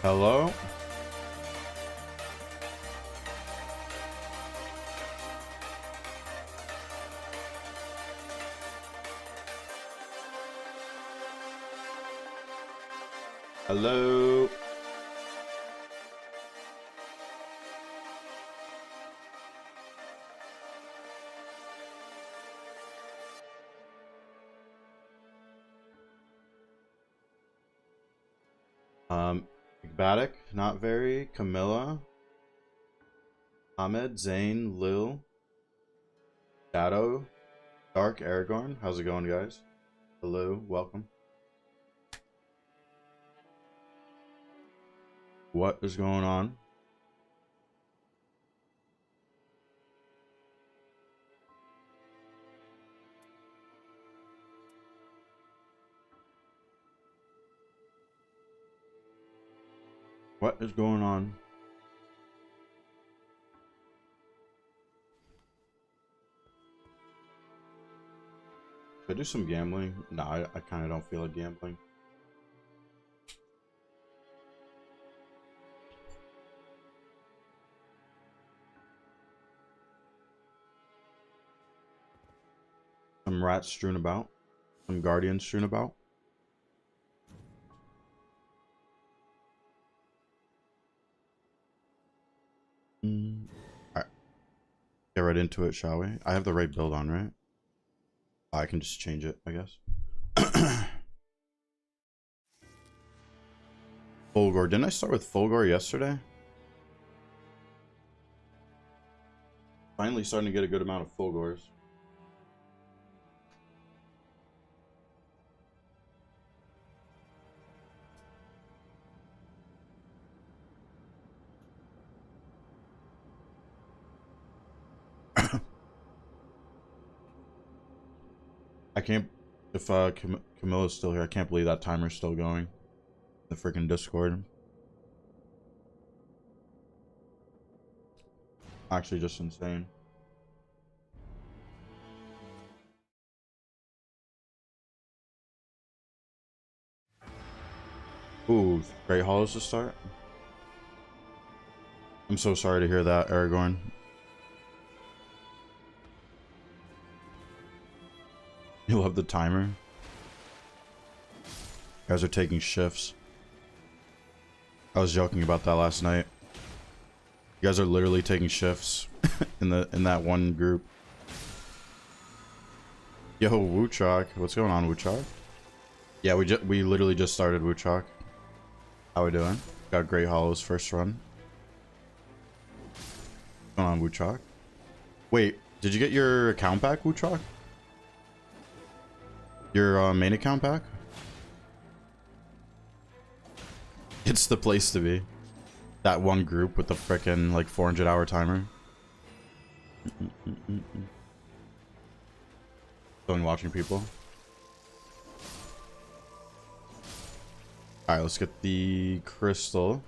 Hello? Hello? Ekbatic, not very. Camilla, Ahmed, Zane, Lil, Shadow, Dark, Aragorn. How's it going, guys? Hello, welcome. What is going on? What is going on? Should I do some gambling? No, I kind of don't feel like gambling. Some rats strewn about. Some guardians strewn about. Alright. Get right into it, shall we? I have the right build on, right? I can just change it, I guess. Fulgor. Didn't I start with Fulgor yesterday? Finally starting to get a good amount of Fulgors. I can't, if Camilla's still here, I can't believe that timer's still going. The freaking Discord. Actually just insane. Ooh, Great Hollows to start. I'm so sorry to hear that, Aragorn. You love the timer. You guys are taking shifts. I was joking about that last night. You guys are literally taking shifts in that one group. Yo, Wuchok. What's going on, Wuchok? Yeah, we literally just started Wuchok. How we doing? Got Great Hollows first run. What's going on, Wuchok? Wait, did you get your account back, Wuchok? Your main account back? It's the place to be. That one group with the frickin' like 400-hour timer. Still watching people. Alright, let's get the crystal.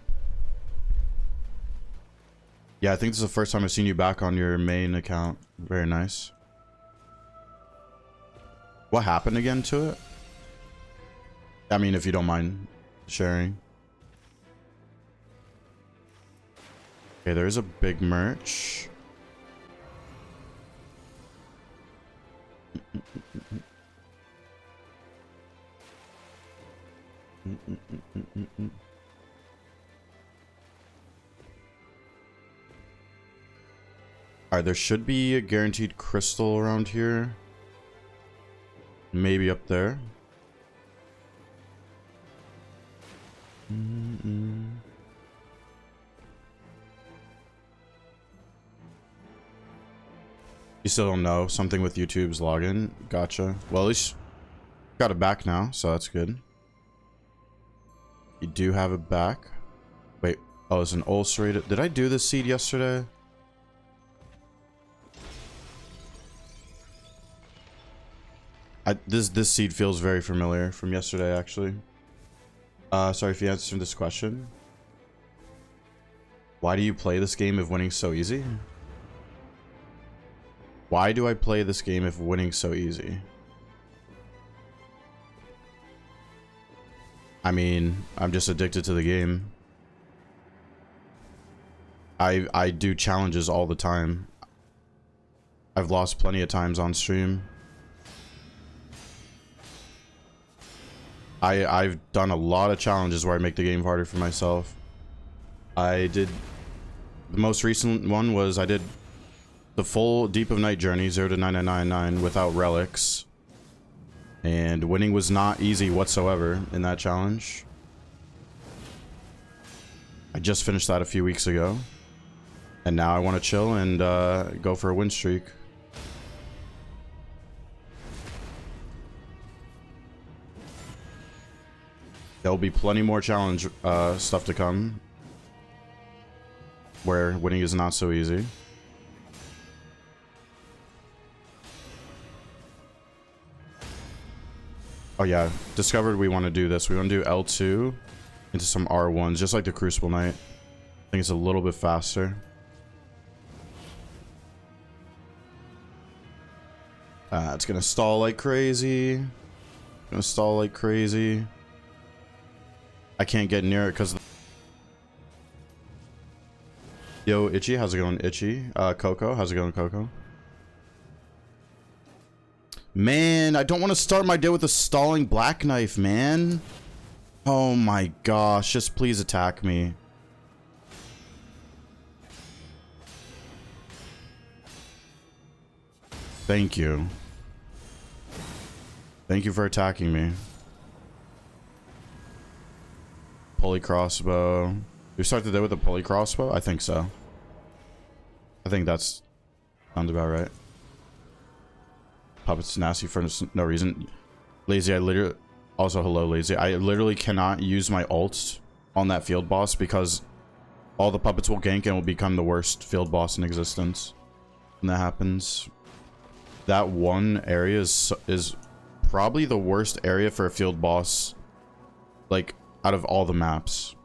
Yeah, I think this is the first time I've seen you back on your main account. Very nice. What happened again to it? I mean, if you don't mind sharing. Okay, there is a big merch. Alright, there should be a guaranteed crystal around here. Maybe up there. You still don't know? Something with YouTube's login? Gotcha. Well, at least got it back now, so that's good. You do have it back. Wait. Oh, it's an ulcerated. Did I do this seed yesterday? This seed feels very familiar from yesterday, actually. Sorry if you answered this question. Why do you play this game if winning's so easy? Why do I play this game if winning's so easy? I mean, I'm just addicted to the game. I do challenges all the time. I've lost plenty of times on stream. I've done a lot of challenges where I make the game harder for myself. I did... The most recent one was I did the full Deep of Night journey, 0 to 9999, without relics. And winning was not easy whatsoever in that challenge. I just finished that a few weeks ago. And now I want to chill and go for a win streak. There'll be plenty more challenge stuff to come, where winning is not so easy. Oh yeah, discovered we want to do this. We want to do L2 into some R1s, just like the Crucible Knight. I think it's a little bit faster. It's gonna stall like crazy. Gonna stall like crazy. I can't get near it because... Yo, Itchy, how's it going, Itchy? Coco, how's it going, Coco? Man, I don't want to start my day with a stalling Black Knife, man. Oh my gosh, just please attack me. Thank you. Thank you for attacking me. Pulley crossbow. We start the day with a pulley crossbow? I think so. I think that's sounds about right. Puppet's nasty for no reason. Lazy, I literally... Also, hello, Lazy. I literally cannot use my ult on that field boss because all the puppets will gank and will become the worst field boss in existence. When that happens. That one area is probably the worst area for a field boss. Like... out of all the maps.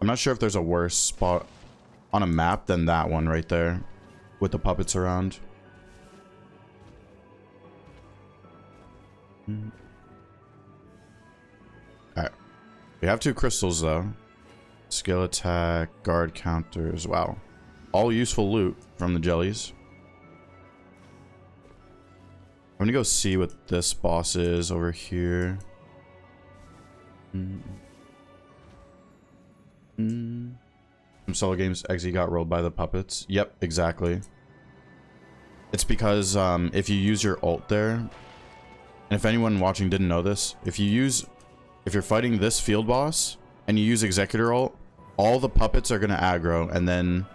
I'm not sure if there's a worse spot on a map than that one right there with the puppets around. Alright. We have 2 crystals though. Skill attack, guard counters. Wow. All useful loot from the jellies. I'm gonna go see what this boss is over here. Some solo games, XE got rolled by the puppets. Yep, exactly. It's because if you use your ult there, and if anyone watching didn't know this, if you're fighting this field boss and you use Executor ult, all the puppets are gonna aggro, and then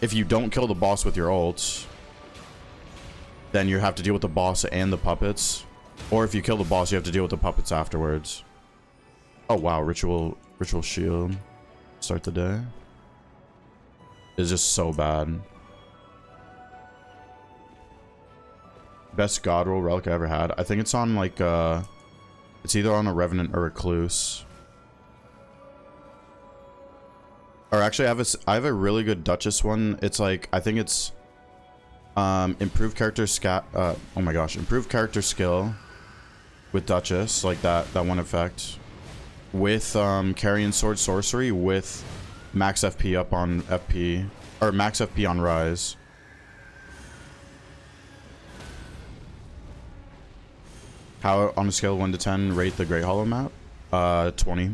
if you don't kill the boss with your ult, then you have to deal with the boss and the puppets. Or if you kill the boss, you have to deal with the puppets afterwards. Oh wow, ritual shield. Start the day. It's just so bad. Best god roll relic I ever had. I think it's on like it's either on a Revenant or Recluse. Or actually I have a really good Duchess one. It's like I think it's improved character oh my gosh, improved character skill with Duchess, like that one effect, with Carrion Sword Sorcery with max FP up on FP, or max FP on Rise. How on a scale of 1 to 10 rate the Great Hollow map? 20.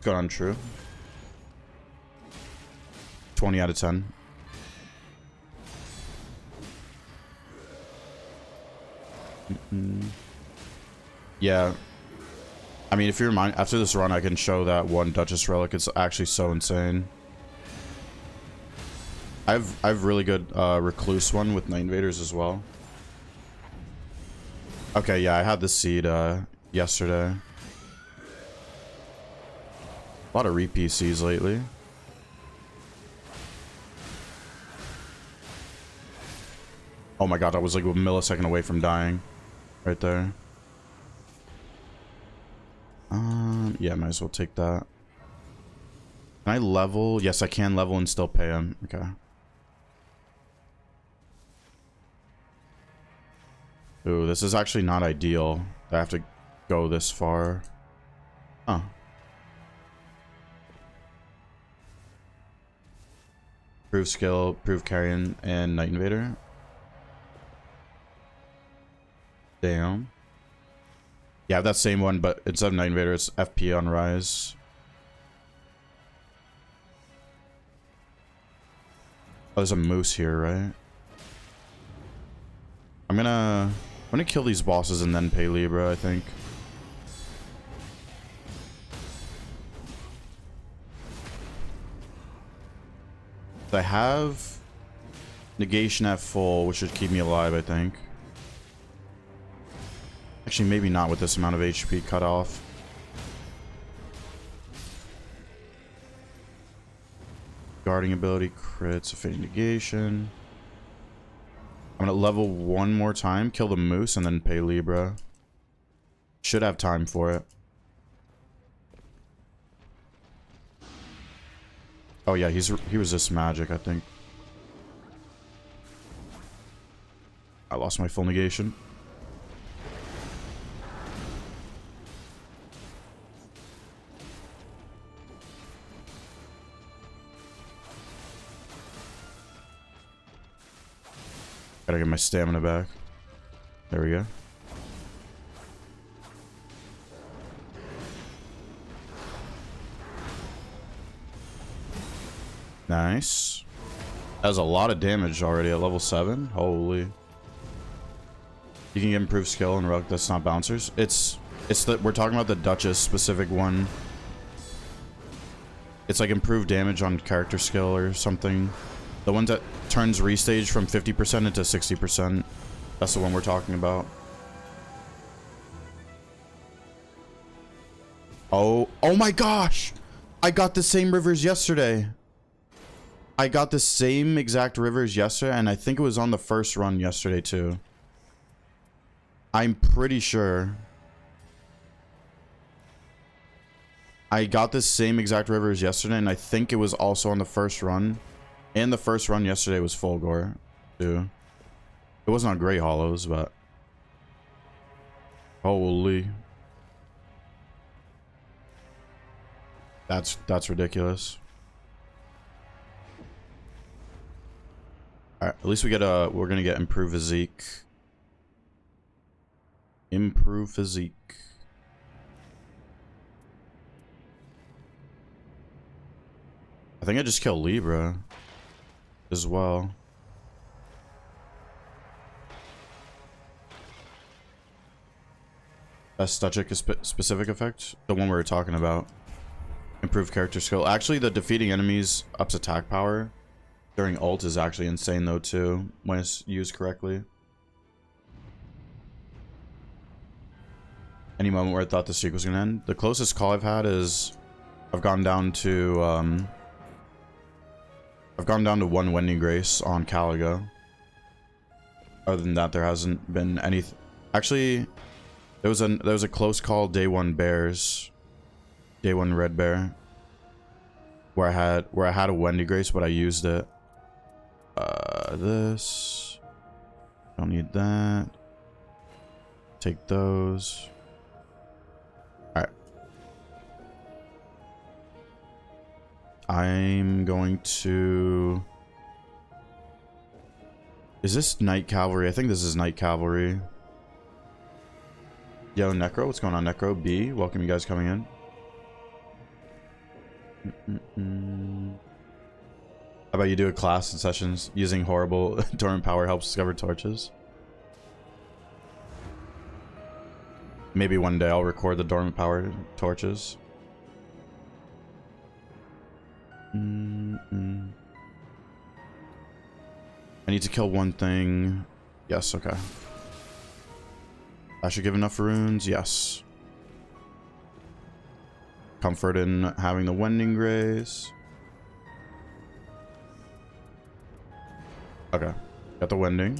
Good on true. 20 out of 10. Yeah, I mean, if you're mine after this run, I can show that one Duchess relic. It's actually so insane. I've really good Recluse one with Night Invaders as well. Okay, yeah, I had the seed yesterday. A lot of re-PCs lately. Oh my god, I was like a millisecond away from dying. Right there. Yeah, might as well take that. Can I level? Yes, I can level and still pay him. Okay. Ooh, this is actually not ideal. I have to go this far. Huh. Prove skill, prove carrion, and Night Invader. Damn. Yeah, I have that same one, but instead of Night Invader, it's FP on Rise. Oh, there's a moose here, right? I'm gonna kill these bosses and then pay Libra, I think. I have negation at full, which should keep me alive, I think. Actually, maybe not with this amount of HP cut off. Guarding ability, crits, fading negation. I'm gonna level one more time, kill the moose, and then pay Libra. Should have time for it. Oh yeah, he resists magic, I think. I lost my full negation. Gotta get my stamina back. There we go. Nice. That was a lot of damage already at level 7. Holy. You can get improved skill and relic that's not bouncers. It's that we're talking about the Duchess specific one. It's like improved damage on character skill or something. The one that turns restage from 50% into 60%. That's the one we're talking about. Oh my gosh! I got the same rivers yesterday. I got the same exact rivers yesterday, and I think it was on the first run yesterday too. I'm pretty sure. I got the same exact rivers yesterday, and I think it was also on the first run. And the first run yesterday was Fulgore too. It wasn't on Grey Hollows, but holy. That's ridiculous. Alright, at least we get we're gonna get improved physique. Improved physique. I think I just killed Libra as well. That's such a specific effect. The one we were talking about. Improved character skill. Actually, the defeating enemies ups attack power during ult is actually insane though too, when it's used correctly. Any moment where I thought the streak was gonna end. The closest call I've had is I've gone down to one Wending Grace on Caligo. Other than that, there hasn't been any. Actually, there was a close call day one Bears, day one Red Bear, where I had a Wending Grace, but I used it. This don't need that. Take those. All right. I'm going to. Is this Night Cavalry? I think this is Night Cavalry. Yo, Necro, what's going on, Necro? B, welcome you guys coming in. How about you do a class in sessions using horrible dormant power helps discover torches? Maybe one day I'll record the dormant power torches. I need to kill one thing. Yes, okay. I should give enough runes. Yes. Comfort in having the Wending Grace. Okay. Got the Wending.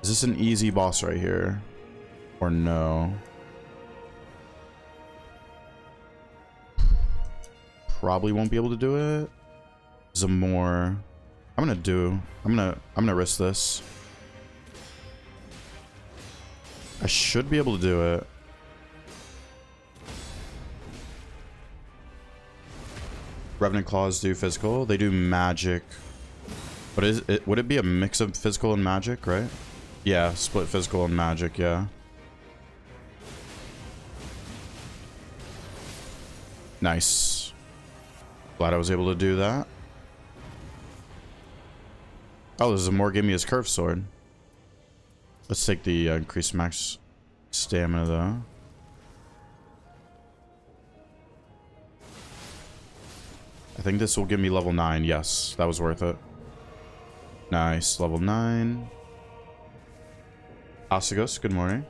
Is this an easy boss right here? Or no? Probably won't be able to do it. Zamor. I'm gonna risk this. I should be able to do it. Revenant Claws do physical. They do magic But is it, would it be a mix of physical and magic, right? Yeah, split physical and magic, yeah. Nice. Glad I was able to do that. Oh, there's a more give me his curve sword. Let's take the increased max stamina though. I think this will give me level 9. Yes, that was worth it. Nice. Level 9. Asigos, good morning.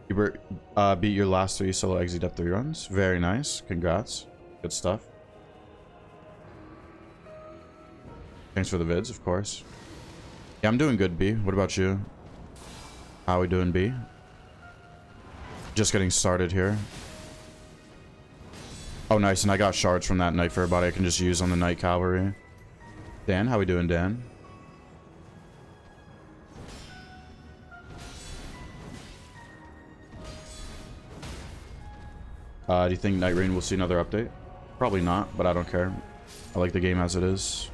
You beat your last 3 solo exit up 3 runs. Very nice. Congrats. Good stuff. Thanks for the vids, of course. Yeah, I'm doing good, B. What about you? How we doing, B? Just getting started here. Oh, nice. And I got shards from that Night Fair body I can just use on the Night Cavalry. Dan, how we doing, Dan? Do you think Night Rain will see another update? Probably not, but I don't care. I like the game as it is.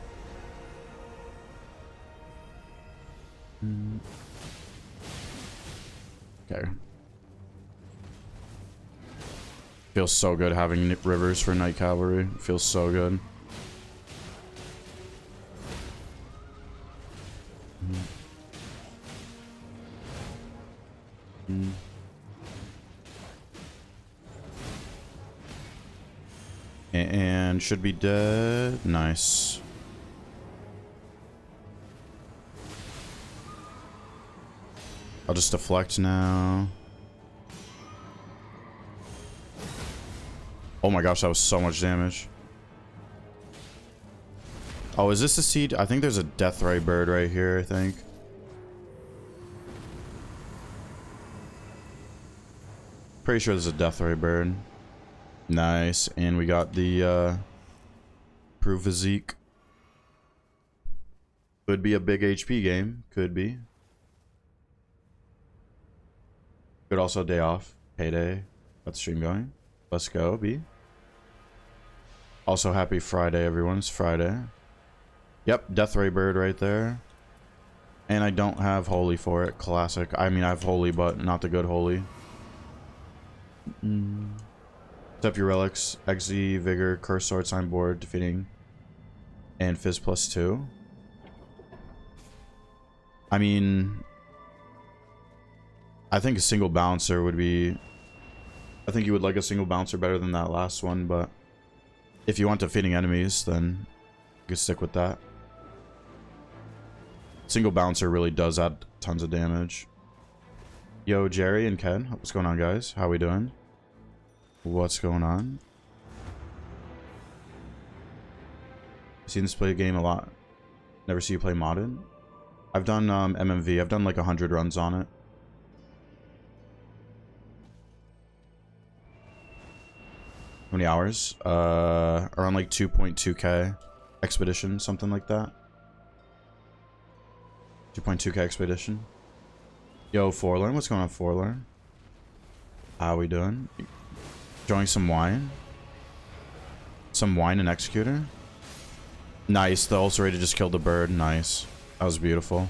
Okay. Feels so good having rivers for Night Cavalry. Feels so good. And should be dead. Nice. I'll just deflect now. Oh my gosh, that was so much damage. Oh, is this a seed? I think there's a Deathray bird right here, I think. Pretty sure there's a Deathray bird. Nice. And we got the Proof Physique. Could be a big HP game. Could be. Could also a day off. Payday. Got the stream going. Let's go, B. Also, happy Friday, everyone. It's Friday. Yep, Deathray bird right there. And I don't have Holy for it. Classic. I mean, I have Holy, but not the good Holy. Step your relics. XZ, Vigor, Curse Sword, Signboard, defeating. And Fizz +2. I mean, I think a single bouncer would be... I think you would like a single bouncer better than that last one, but if you want defeating enemies, then you can stick with that. Single bouncer really does add tons of damage. Yo, Jerry and Ken, what's going on, guys? How we doing? What's going on? I've seen this play game a lot. Never see you play modded. I've done MMV. I've done like 100 runs on it. How many hours? Around like 2.2k expedition, something like that. 2.2k expedition. Yo, Forlorn, what's going on, Forlorn? How we doing? Enjoying some wine? Some wine and Executor? Nice, the ulcerated just killed the bird. Nice. That was beautiful.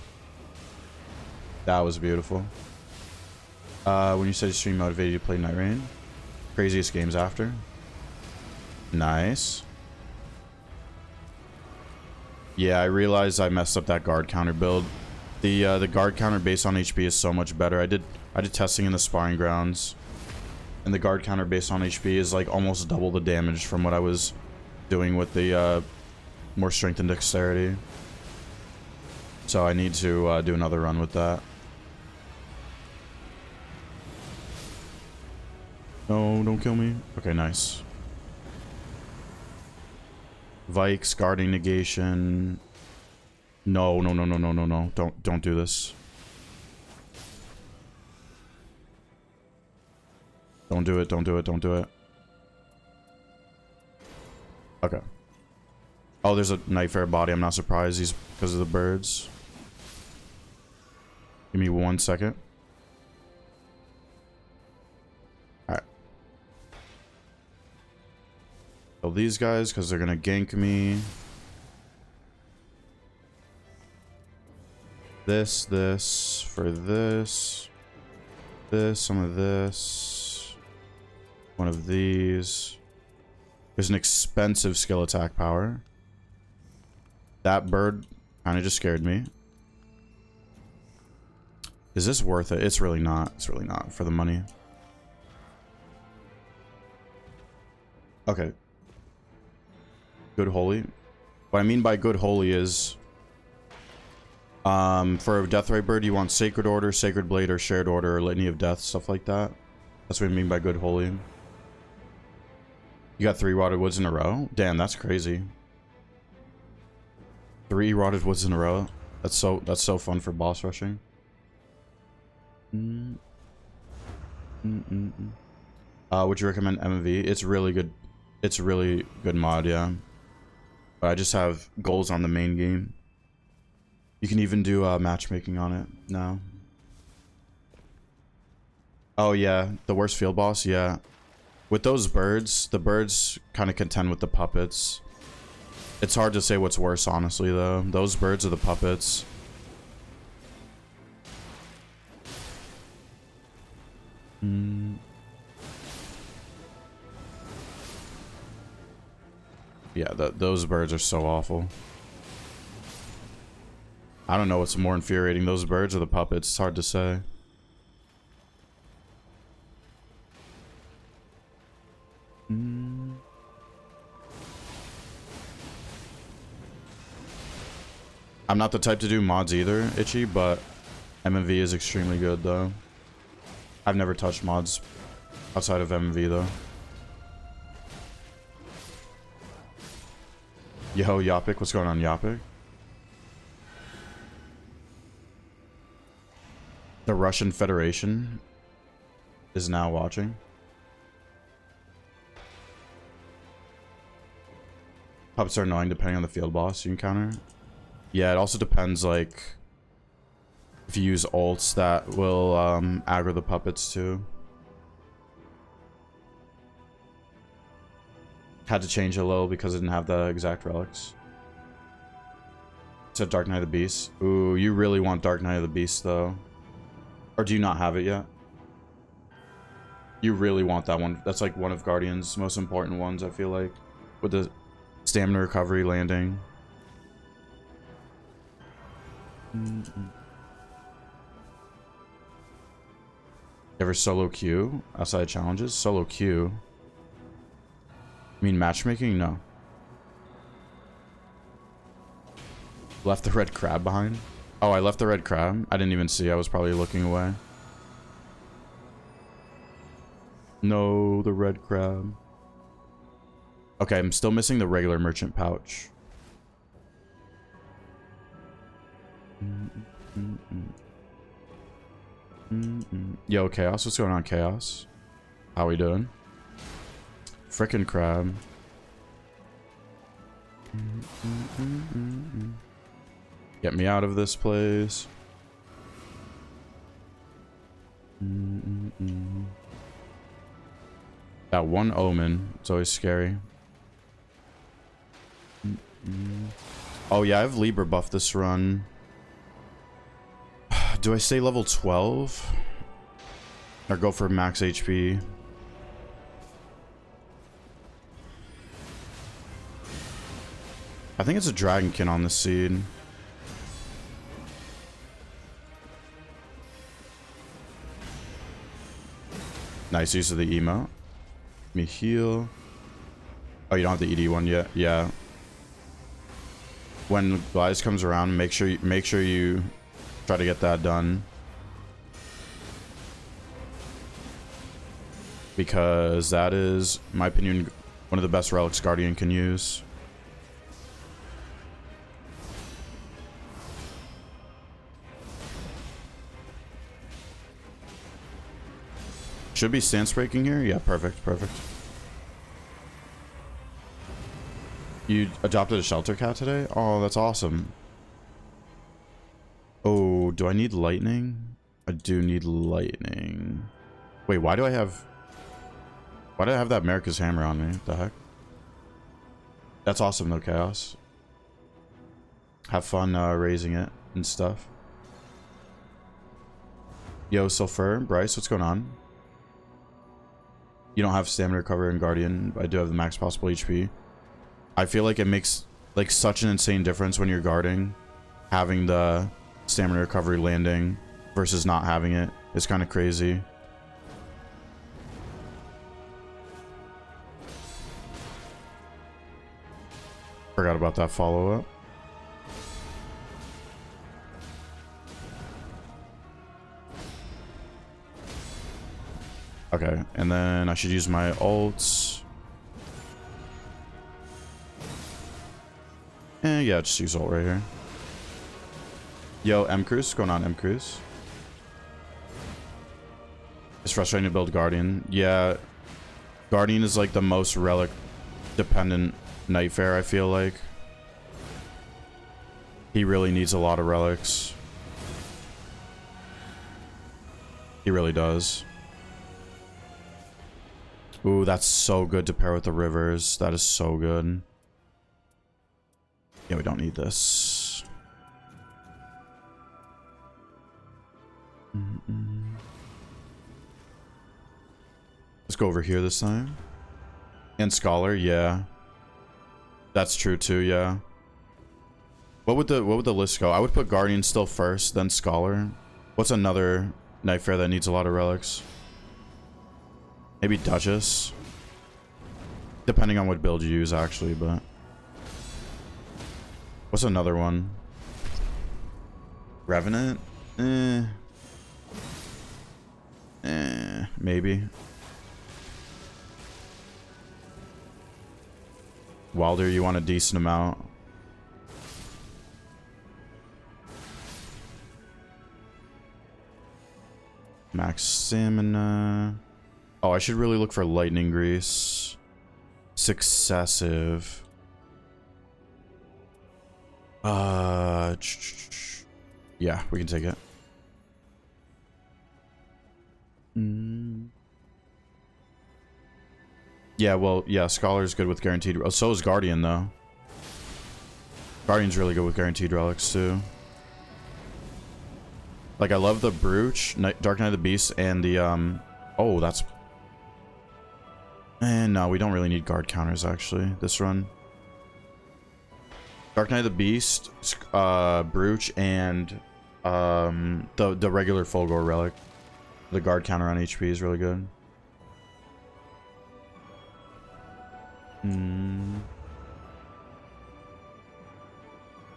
That was beautiful. When you said your stream motivated you to play Night Rain? Craziest games after? Nice. Yeah, I realized I messed up that guard counter build. The guard counter based on HP is so much better. I did testing in the sparring grounds, and the guard counter based on HP is like almost double the damage from what I was doing with the more strength and dexterity. So I need to do another run with that. No, don't kill me. Okay, nice. Vikes, guarding negation. No, no, no, no, no, no, no. Don't do this. Don't do it, don't do it, don't do it. Okay. Oh, there's a Night Fair body. I'm not surprised. He's because of the birds. Give me 1 second. Alright. Kill these guys because they're gonna gank me. This for this. This, some of this. One of these. There's an expensive skill attack power. That bird kind of just scared me. Is this worth it? It's really not. It's really not for the money. Okay. Good holy. What I mean by good holy is for a Deathray bird, you want Sacred Order, Sacred Blade, or Shared Order, or Litany of Death, stuff like that. That's what I mean by good holy. You got 3 Rotted Woods in a row? Damn, that's crazy. 3 Rotted Woods in a row. That's so fun for boss rushing. Would you recommend MV? It's really good. It's a really good mod, yeah. But I just have goals on the main game. You can even do matchmaking on it now. Oh yeah, the worst field boss, yeah. With those birds, the birds kind of contend with the puppets. It's hard to say what's worse, honestly, though. Those birds are the puppets. Yeah, those birds are so awful. I don't know what's more infuriating, those birds or the puppets. It's hard to say. I'm not the type to do mods either, Itchy, but MMV is extremely good, though. I've never touched mods outside of MMV, though. Yo, Yapik, what's going on, Yapik? The Russian Federation is now watching. Puppets are annoying depending on the field boss you encounter. Yeah, it also depends, like, if you use ults that will aggro the puppets too. Had to change it a little because it didn't have the exact relics. It said Dark Knight of the Beast. Ooh, you really want Dark Knight of the Beast though. Or do you not have it yet? You really want that one. That's like one of Guardian's most important ones, I feel like. With the stamina recovery landing. Ever solo queue outside challenges? Solo queue? I mean matchmaking? No. Left the red crab behind? Oh, I left the red crab? I didn't even see. I was probably looking away. No, the red crab. Okay, I'm still missing the regular merchant pouch. Yo, Chaos, what's going on, Chaos? How we doing? Frickin' crab. Get me out of this place. That one omen, it's always scary. Oh yeah, I have Libra buff this run. Do I stay level 12? Or go for max HP? I think it's a Dragonkin on the seed. Nice use of the emote. Let me heal. Oh, you don't have the ED one yet? Yeah. When Glyze comes around, make sure you try to get that done. Because that is, in my opinion, one of the best relics Guardian can use. Should be stance breaking here? Yeah, perfect, perfect. You adopted a shelter cat today? Oh, that's awesome. Oh, do I need lightning? I do need lightning. Wait, why do I have that America's Hammer on me? What the heck? That's awesome though, Chaos. Have fun raising it and stuff. Yo, Sulfur, Bryce, what's going on? You don't have stamina recovery in Guardian. I do have the max possible HP. I feel like it makes like such an insane difference when you're guarding, having the stamina recovery landing versus not having it. It's kind of crazy. Forgot about that follow-up. Okay, and then I should use my ults. Yeah, just use ult right here. Yo, M Cruise, what's going on, M Cruise? It's frustrating to build Guardian. Yeah, Guardian is like the most relic dependent Nightfare, I feel like. He really needs a lot of relics. He really does. Ooh, that's so good to pair with the rivers. That is so good. Yeah, we don't need this. Let's go over here this time. And Scholar, yeah. That's true too, yeah. What would the list go? I would put Guardian still first, then Scholar. What's another Nightfare that needs a lot of relics? Maybe Duchess. Depending on what build you use, actually, but... What's another one? Revenant? Maybe. Wilder, you want a decent amount. Max stamina. Oh, I should really look for lightning grease. Successive. Yeah, we can take it. Yeah, well, yeah, Scholar's good with guaranteed. Oh, so is Guardian, though. Guardian's really good with guaranteed relics, too. Like, I love the Brooch, Dark Knight of the Beast, and the, Oh, that's... no, we don't really need guard counters, actually, this run. Dark Knight of the Beast, Brooch, and, the regular Fulgor relic. The guard counter on HP is really good.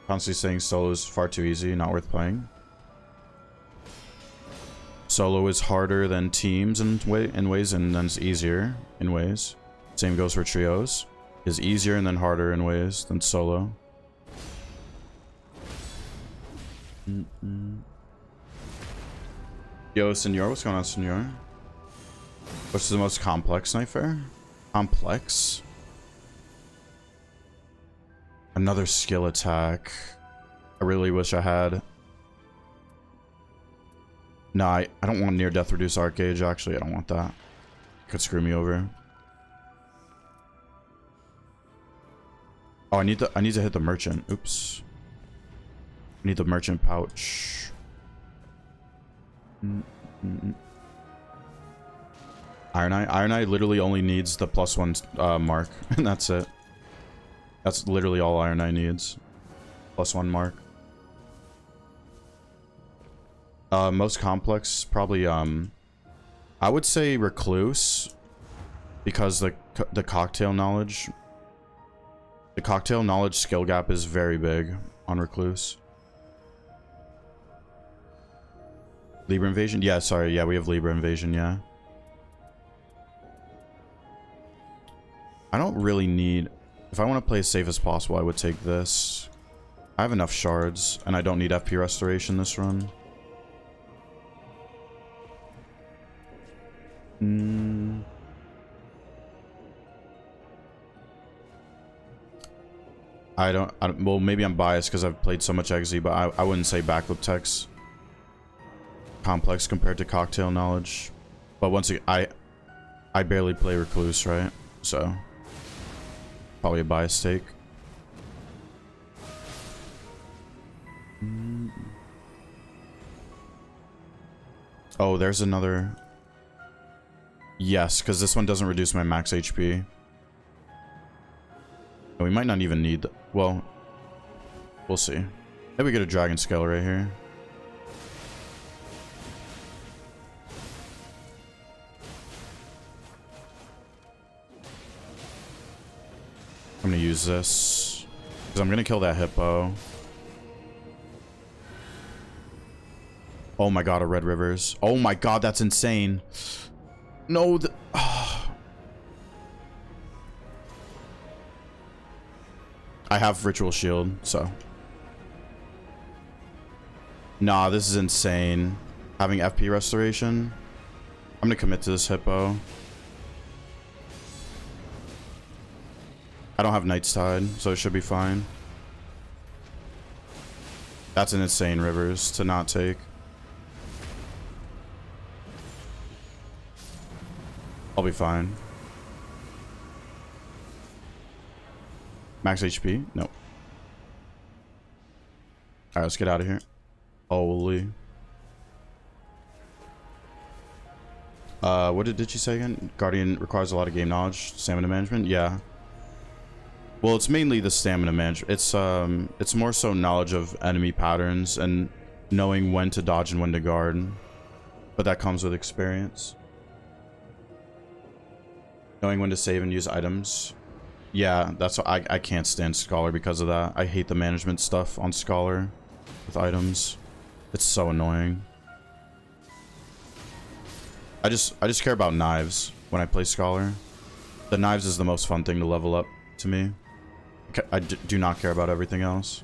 Constantly saying solo is far too easy, not worth playing. Solo is harder than teams in ways, and then it's easier in ways. Same goes for trios. Is easier and then harder in ways than solo. Yo, Senor, what's going on, Senor? What's the most complex Nightfare? Complex? Another skill attack. I really wish I had. No, I don't want near death reduce Arcage, actually. I don't want that. Could screw me over. Oh, I need to hit the merchant. Oops. I need the merchant pouch. Iron Eye literally only needs the +1 mark, and that's it. That's literally all Iron Eye needs. +1 mark. Most complex, probably, I would say Recluse, because the cocktail knowledge skill gap is very big on Recluse. Libra Invasion? Yeah, sorry, yeah, we have Libra Invasion, yeah. I don't really need... If I want to play as safe as possible, I would take this. I have enough shards, and I don't need FP Restoration this run. I don't well, maybe I'm biased because I've played so much XZ, but I wouldn't say Backflip Tech's complex compared to cocktail knowledge. But once again, I barely play Recluse, right? So probably a biased take. Oh, there's another. Yes, because this one doesn't reduce my max HP. And we might not even need... Well, we'll see. Maybe we get a dragon scale right here. I'm gonna use this because I'm gonna kill that hippo. Oh my god, a red rivers. Oh my god, that's insane. No, I have ritual shield, so. Nah, this is insane. Having FP restoration. I'm gonna commit to this hippo. I don't have Knight's Tide, so it should be fine. That's an insane rivers to not take. I'll be fine. Max HP? Nope. Alright, let's get out of here. Holy. What did she say again? Guardian requires a lot of game knowledge, stamina management? Yeah. Well, it's mainly the stamina management. It's more so knowledge of enemy patterns and knowing when to dodge and when to guard. But that comes with experience. Knowing when to save and use items. Yeah, that's what I can't stand Scholar because of that. I hate the management stuff on Scholar with items. It's so annoying. I just care about knives when I play Scholar. The knives is the most fun thing to level up to me. I do not care about everything else.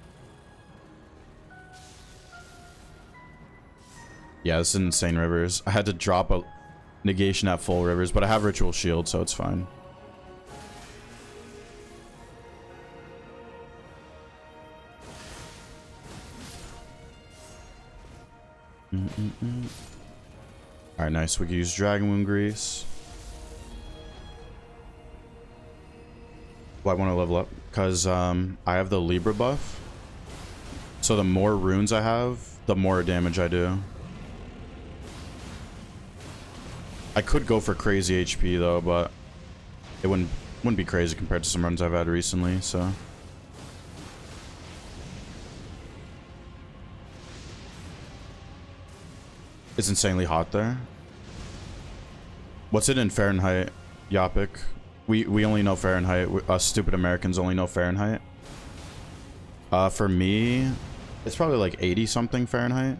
Yeah, this is insane rivers. I had to drop a negation at full rivers, but I have ritual shield, so it's fine. Alright, nice. We can use Dragon Wound Grease. Well, I want to level up because I have the Libra buff. So the more runes I have, the more damage I do. I could go for crazy HP though, but it wouldn't be crazy compared to some runs I've had recently, so. It's insanely hot there. What's it in Fahrenheit, Yapik? We only know Fahrenheit. Us stupid Americans only know Fahrenheit. For me, it's probably like 80 something Fahrenheit.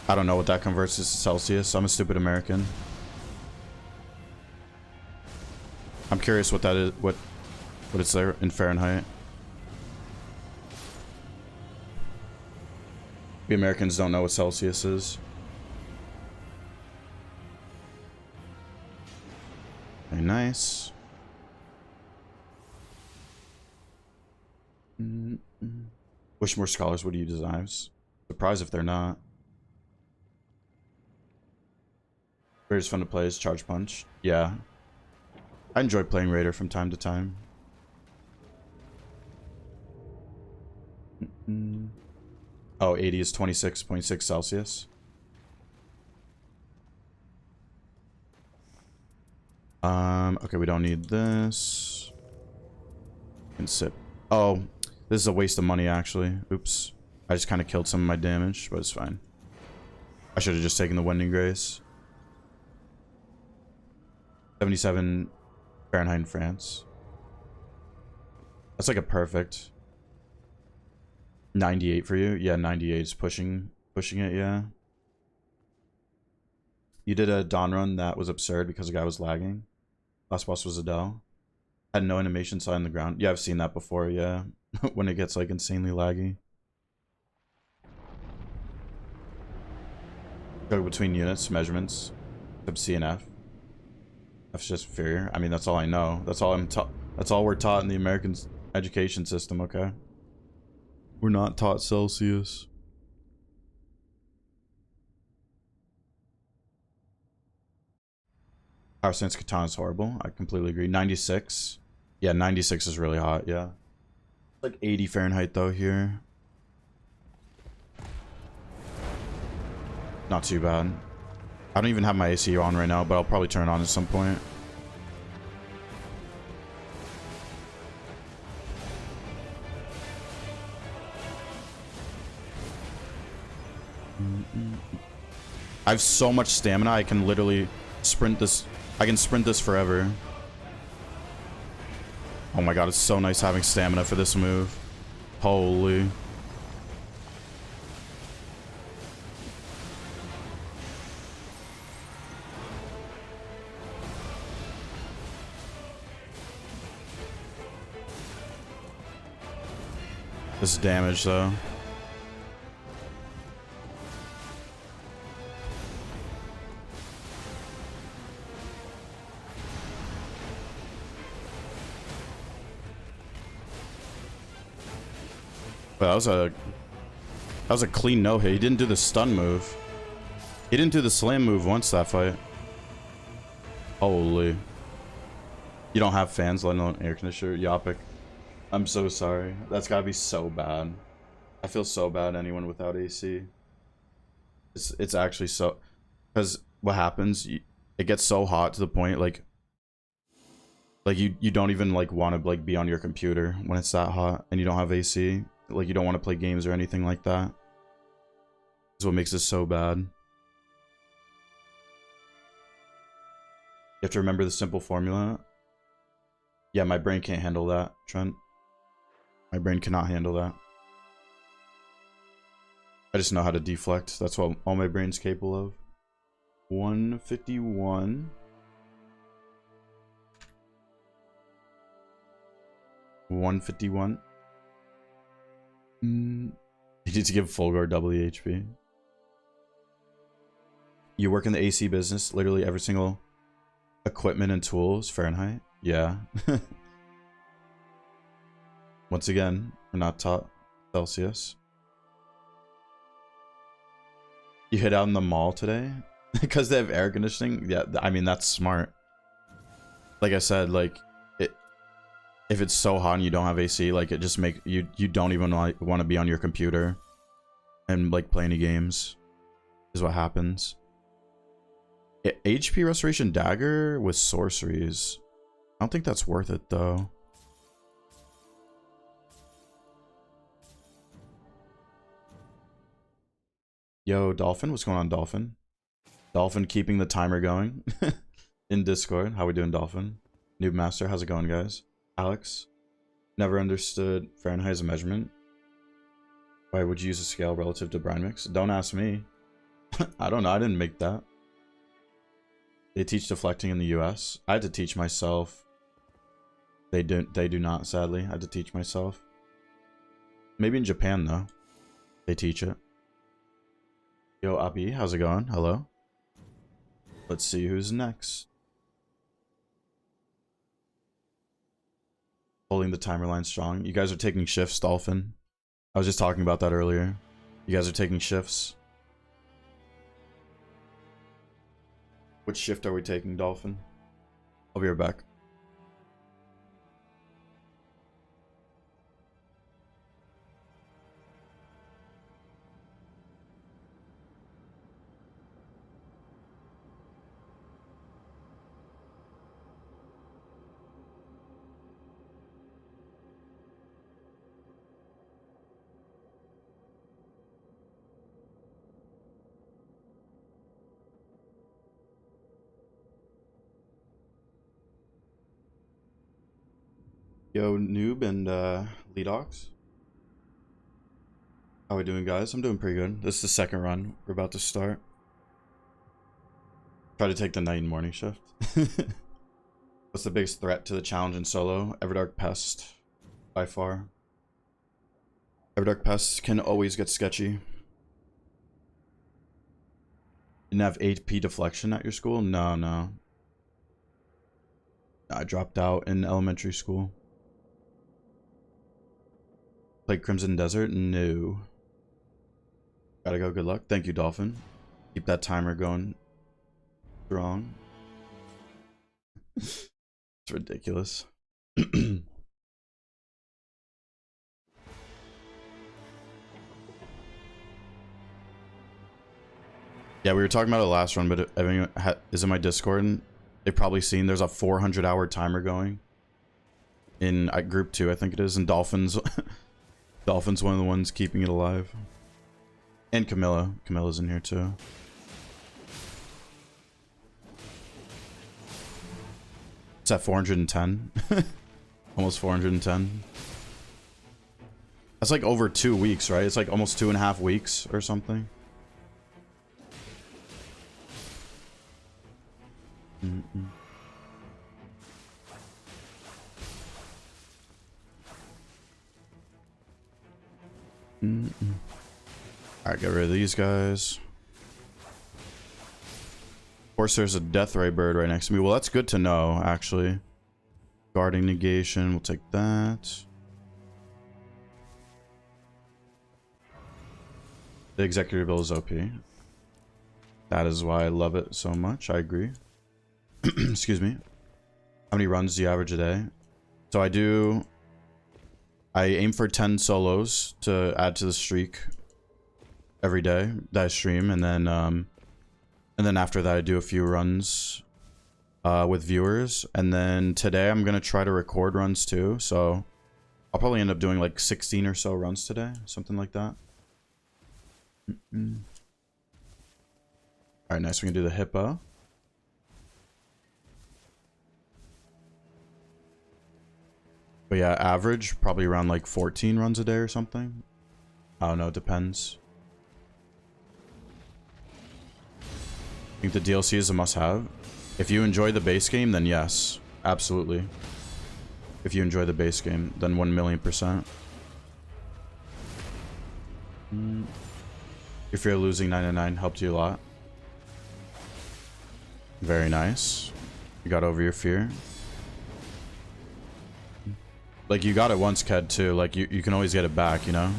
I don't know what that converts to Celsius. I'm a stupid American. I'm curious what that is. What it's there in Fahrenheit. We Americans don't know what Celsius is. Very nice. Wish more scholars would use knives. Surprised if they're not. Very fun to play is Charge Punch. Yeah. I enjoy playing Raider from time to time. Oh, 80 is 26.6 Celsius. Okay, we don't need this. Can sip. Oh, this is a waste of money, actually. Oops. I just kind of killed some of my damage, but it's fine. I should have just taken the Wending Grace. 77 Fahrenheit in France. That's like a perfect. 98 for you? Yeah, 98 is pushing it, yeah. You did a Dawn run that was absurd because the guy was lagging. Last boss was Adele. Had no animation side on the ground. Yeah, I've seen that before, yeah. When it gets like insanely laggy. Go between units, measurements. Sub C and F. F's just inferior. I mean, that's all I know. That's all I'm taught. That's all we're taught in the American education system, okay? We're not taught Celsius. Power Stance Katana is horrible. I completely agree. 96. Yeah, 96 is really hot, yeah. Like 80 Fahrenheit though here. Not too bad. I don't even have my AC on right now, but I'll probably turn it on at some point. I have so much stamina, I can literally sprint this. I can sprint this forever. Oh my god, it's so nice having stamina for this move. Holy. This damage though. But that was a clean no hit. He didn't do the stun move. He didn't do the slam move once that fight. Holy. You don't have fans, let alone air conditioner, Yopik. I'm so sorry. That's gotta be so bad. I feel so bad anyone without AC. It's actually so, because what happens, it gets so hot to the point like you don't even like want to like be on your computer when it's that hot and you don't have AC. Like you don't want to play games or anything like that. That's what makes this so bad. You have to remember the simple formula. Yeah, my brain can't handle that, Trent. My brain cannot handle that. I just know how to deflect. That's what all my brain's capable of. 151. 151. You need to give Fulgor double the HP. You work in the AC business, literally every single equipment and tools, Fahrenheit. Yeah. Once again, we're not taught Celsius. You hit out in the mall today? Because they have air conditioning? Yeah, I mean, that's smart. Like I said, like, if it's so hot and you don't have AC, like, it just make you don't even want to be on your computer and, like, play any games, is what happens. HP Restoration Dagger with sorceries. I don't think that's worth it, though. Yo, Dolphin, what's going on, Dolphin? Dolphin keeping the timer going in Discord. How we doing, Dolphin? Noob Master, how's it going, guys? Alex, never understood Fahrenheit as a measurement. Why would you use a scale relative to brine mix? Don't ask me. I don't know. I didn't make that. They teach deflecting in the US. I had to teach myself. They do not, sadly. I had to teach myself. Maybe in Japan, though. They teach it. Yo, Abi, how's it going? Hello. Let's see who's next. Holding the timer line strong. You guys are taking shifts, Dolphin. I was just talking about that earlier. You guys are taking shifts. Which shift are we taking, Dolphin? I'll be right back. Yo, Noob and Leadox. How we doing, guys? I'm doing pretty good. This is the second run. We're about to start. Try to take the night and morning shift. What's the biggest threat to the challenge in solo? Everdark Pest, by far. Everdark Pest can always get sketchy. Didn't have AP deflection at your school? No. I dropped out in elementary school. Played Crimson Desert? No. Gotta go. Good luck. Thank you, Dolphin. Keep that timer going strong. It's ridiculous. Yeah, we were talking about it last run, but everyone is in my Discord, and they've probably seen there's a 400-hour timer going in group 2, I think it is, and Dolphins. Dolphins one of the ones keeping it alive, and Camilla's in here too. It's at 410. Almost 410. That's like over 2 weeks, right? It's like almost 2.5 weeks or something. Alright, get rid of these guys. Of course, there's a Deathray bird right next to me. Well, that's good to know, actually. Guarding negation, we'll take that. The Executor Bill is OP. That is why I love it so much. I agree. Excuse me. How many runs do you average a day? So I aim for 10 solos to add to the streak every day that I stream, and then after that I do a few runs with viewers, and then today I'm gonna try to record runs too, so I'll probably end up doing like 16 or so runs today, something like that. Alright, nice. We can do the hippo. But yeah, average probably around like 14 runs a day or something. I don't know, it depends. I think the DLC is a must-have. If you enjoy the base game, then yes, absolutely. If you enjoy the base game, then 1,000,000%. If you're losing 999, helped you a lot. Very nice. You got over your fear. Like, you got it once, Ked, too. Like, you can always get it back, you know?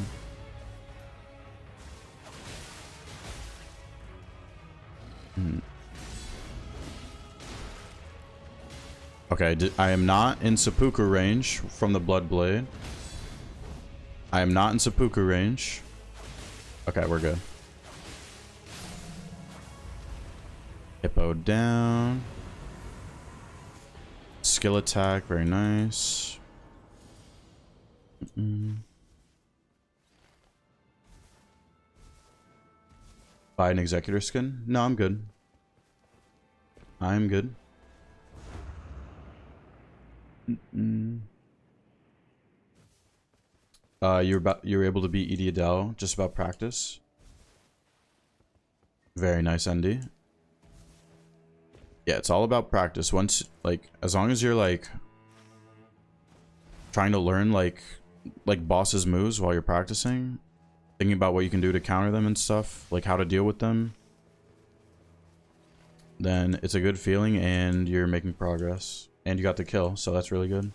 Okay, I am not in seppuku range from the Bloodblade. I am not in seppuku range. Okay, we're good. Hippo down. Skill attack, very nice. Buy an Executor skin? No, I'm good. I'm good. You're able to beat Edie Adele just about practice. Very nice, Andy. Yeah, it's all about practice. Once, like, as long as you're like trying to learn like bosses' moves while you're practicing, thinking about what you can do to counter them and stuff, like how to deal with them, then it's a good feeling and you're making progress. And you got the kill, so that's really good.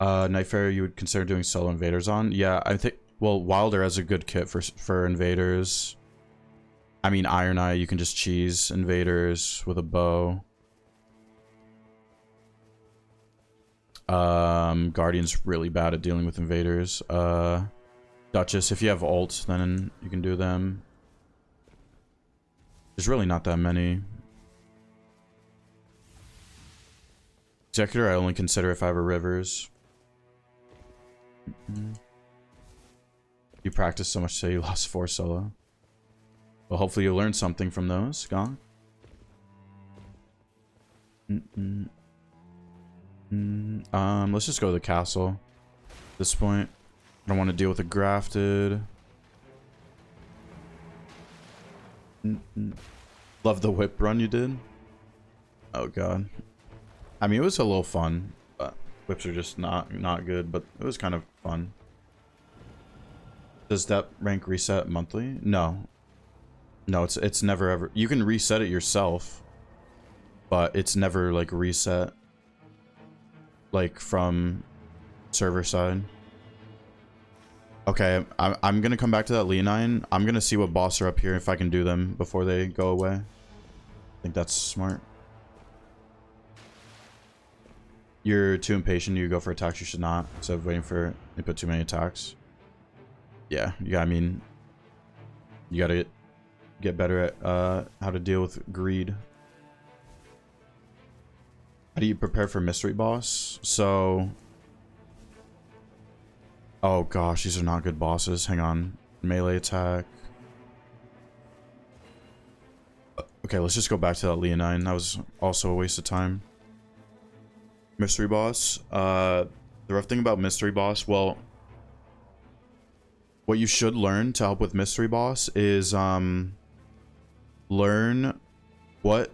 Nightfare, you would consider doing solo invaders on? Yeah, I think, well, Wilder has a good kit for invaders. I mean, Iron Eye, you can just cheese invaders with a bow. Guardian's really bad at dealing with invaders. Duchess, if you have ult, then you can do them. There's really not that many. Executor, I only consider if I have a Rivers. You practice so much today, you lost 4 solo. Well, hopefully you learned something from those, Gong. Let's just go to the castle at this point. I don't want to deal with a grafted. Love the whip run you did. Oh god. I mean, it was a little fun, but whips are just not good, but it was kind of fun. Does that rank reset monthly? No. No, it's never ever. You can reset it yourself, but it's never like reset like from server side. Okay, I'm gonna come back to that Leonine. I'm gonna see what boss are up here if I can do them before they go away. I think that's smart. You're too impatient. You go for attacks you should not, instead of waiting for you put too many attacks. Yeah, I mean, You gotta get better at how to deal with greed. How do you prepare for mystery boss? So, oh gosh, these are not good bosses. Hang on. Melee attack. Okay, let's just go back to that Leonine. That was also a waste of time. Mystery boss. The rough thing about mystery boss, well, what you should learn to help with mystery boss is learn what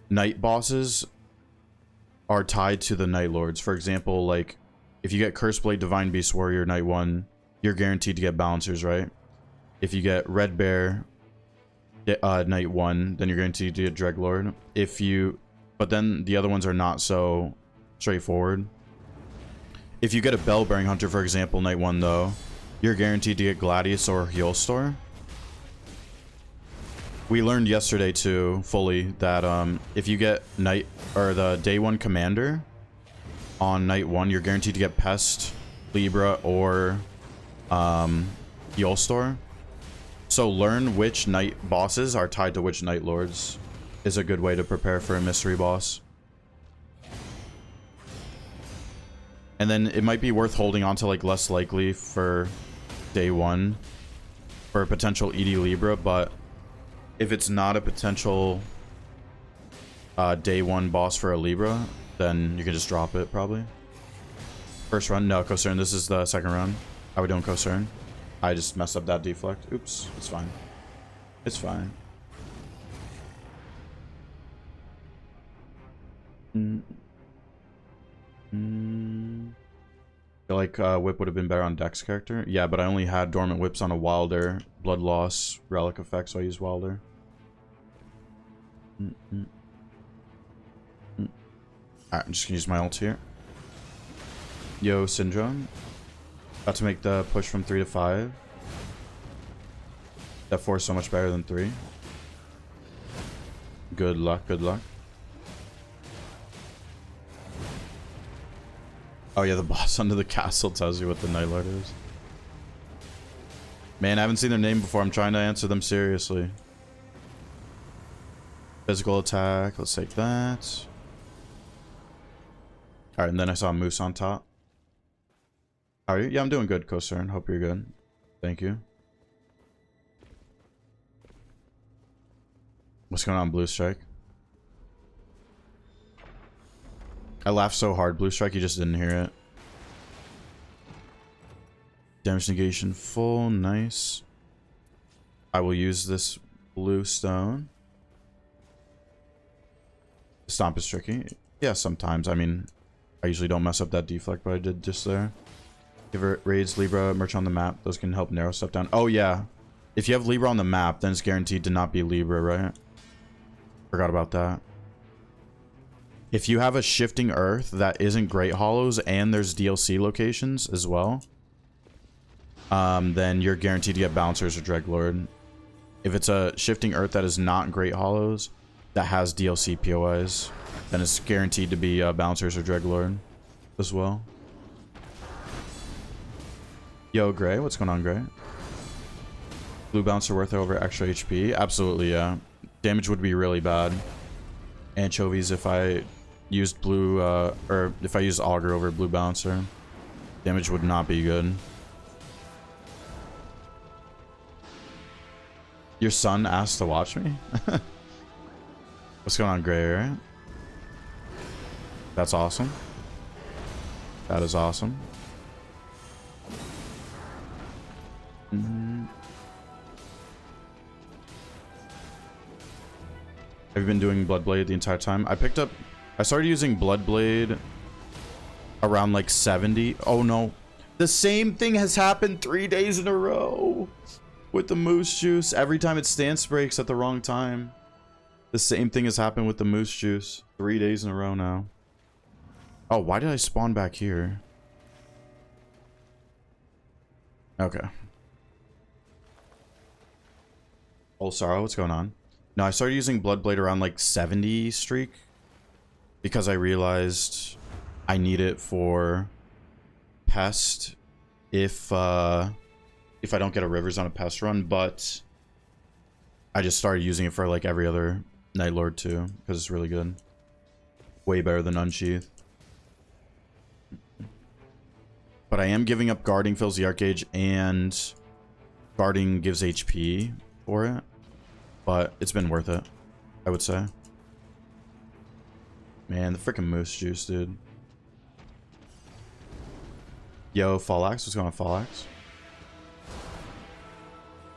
night bosses are tied to the Night Lords. For example, like if you get Curseblade Divine Beast Warrior Night 1, you're guaranteed to get Balancers, right? If you get Red Bear Night 1, then you're guaranteed to get Dreadlord. But then the other ones are not so straightforward. If you get a Bell-Bearing Hunter, for example, Night 1 though, you're guaranteed to get Gladius or Healstore. We learned yesterday too, fully, that if you get Night or the Day 1 Commander on Night 1, you're guaranteed to get Pest, Libra, or Healstore. So learn which night bosses are tied to which Night Lords is a good way to prepare for a mystery boss. And then it might be worth holding on to like less likely for Day 1 for a potential ED Libra, but if it's not a potential Day 1 boss for a Libra, then you can just drop it probably. First run, no, Kocern. This is the second run. How we doing, Kocern? I just messed up that deflect. Oops, it's fine. It's fine. I feel like Whip would have been better on Dex character. Yeah, but I only had Dormant Whips on a Wilder. Blood Loss, Relic Effect, so I used Wilder. Alright, I'm just gonna use my ult here. Yo, Syndrome. About to make the push from 3 to 5. That 4 is so much better than 3. Good luck, good luck. Oh yeah, the boss under the castle tells you what the Night Lord is. Man, I haven't seen their name before. I'm trying to answer them seriously. Physical attack, let's take that. Alright, and then I saw a moose on top. How are you? Yeah, I'm doing good, Kocern. Hope you're good. Thank you. What's going on, Blue Strike? I laughed so hard, Blue Strike, you just didn't hear it. Damage negation full, nice. I will use this blue stone. Stomp is tricky. Yeah, sometimes. I mean, I usually don't mess up that deflect, but I did just there. Give it raids, Libra, merch on the map. Those can help narrow stuff down. Oh, yeah. If you have Libra on the map, then it's guaranteed to not be Libra, right? Forgot about that. If you have a Shifting Earth that isn't Great Hollows and there's DLC locations as well, then you're guaranteed to get Bouncers or Dreadlord. If it's a Shifting Earth that is not Great Hollows, that has DLC POIs, then it's guaranteed to be Bouncers or Dreadlord as well. Yo, Gray, what's going on, Gray? Blue Bouncer worth over extra HP? Absolutely, yeah. Damage would be really bad. Anchovies if I used blue, or if I used Augur over Blue Bouncer. Damage would not be good. Your son asked to watch me? What's going on, Gray, right? That's awesome. That is awesome. Have you been doing Bloodblade the entire time? I started using Bloodblade around like 70. Oh no. The same thing has happened 3 days in a row with the Moose Juice. Every time it stance breaks at the wrong time. The same thing has happened with the Moose Juice 3 days in a row now. Oh, why did I spawn back here? Okay. Oh, sorry, what's going on? No, I started using Bloodblade around like 70 streak because I realized I need it for Pest if I don't get a Rivers on a Pest run, but I just started using it for like every other Night Lord too, because it's really good. Way better than Unsheath. But I am giving up Guarding fills the Arcgauge, and Guarding gives HP for it. But it's been worth it, I would say. Man, the freaking Moose Juice, dude. Yo, Fallax, what's going on, Fallax?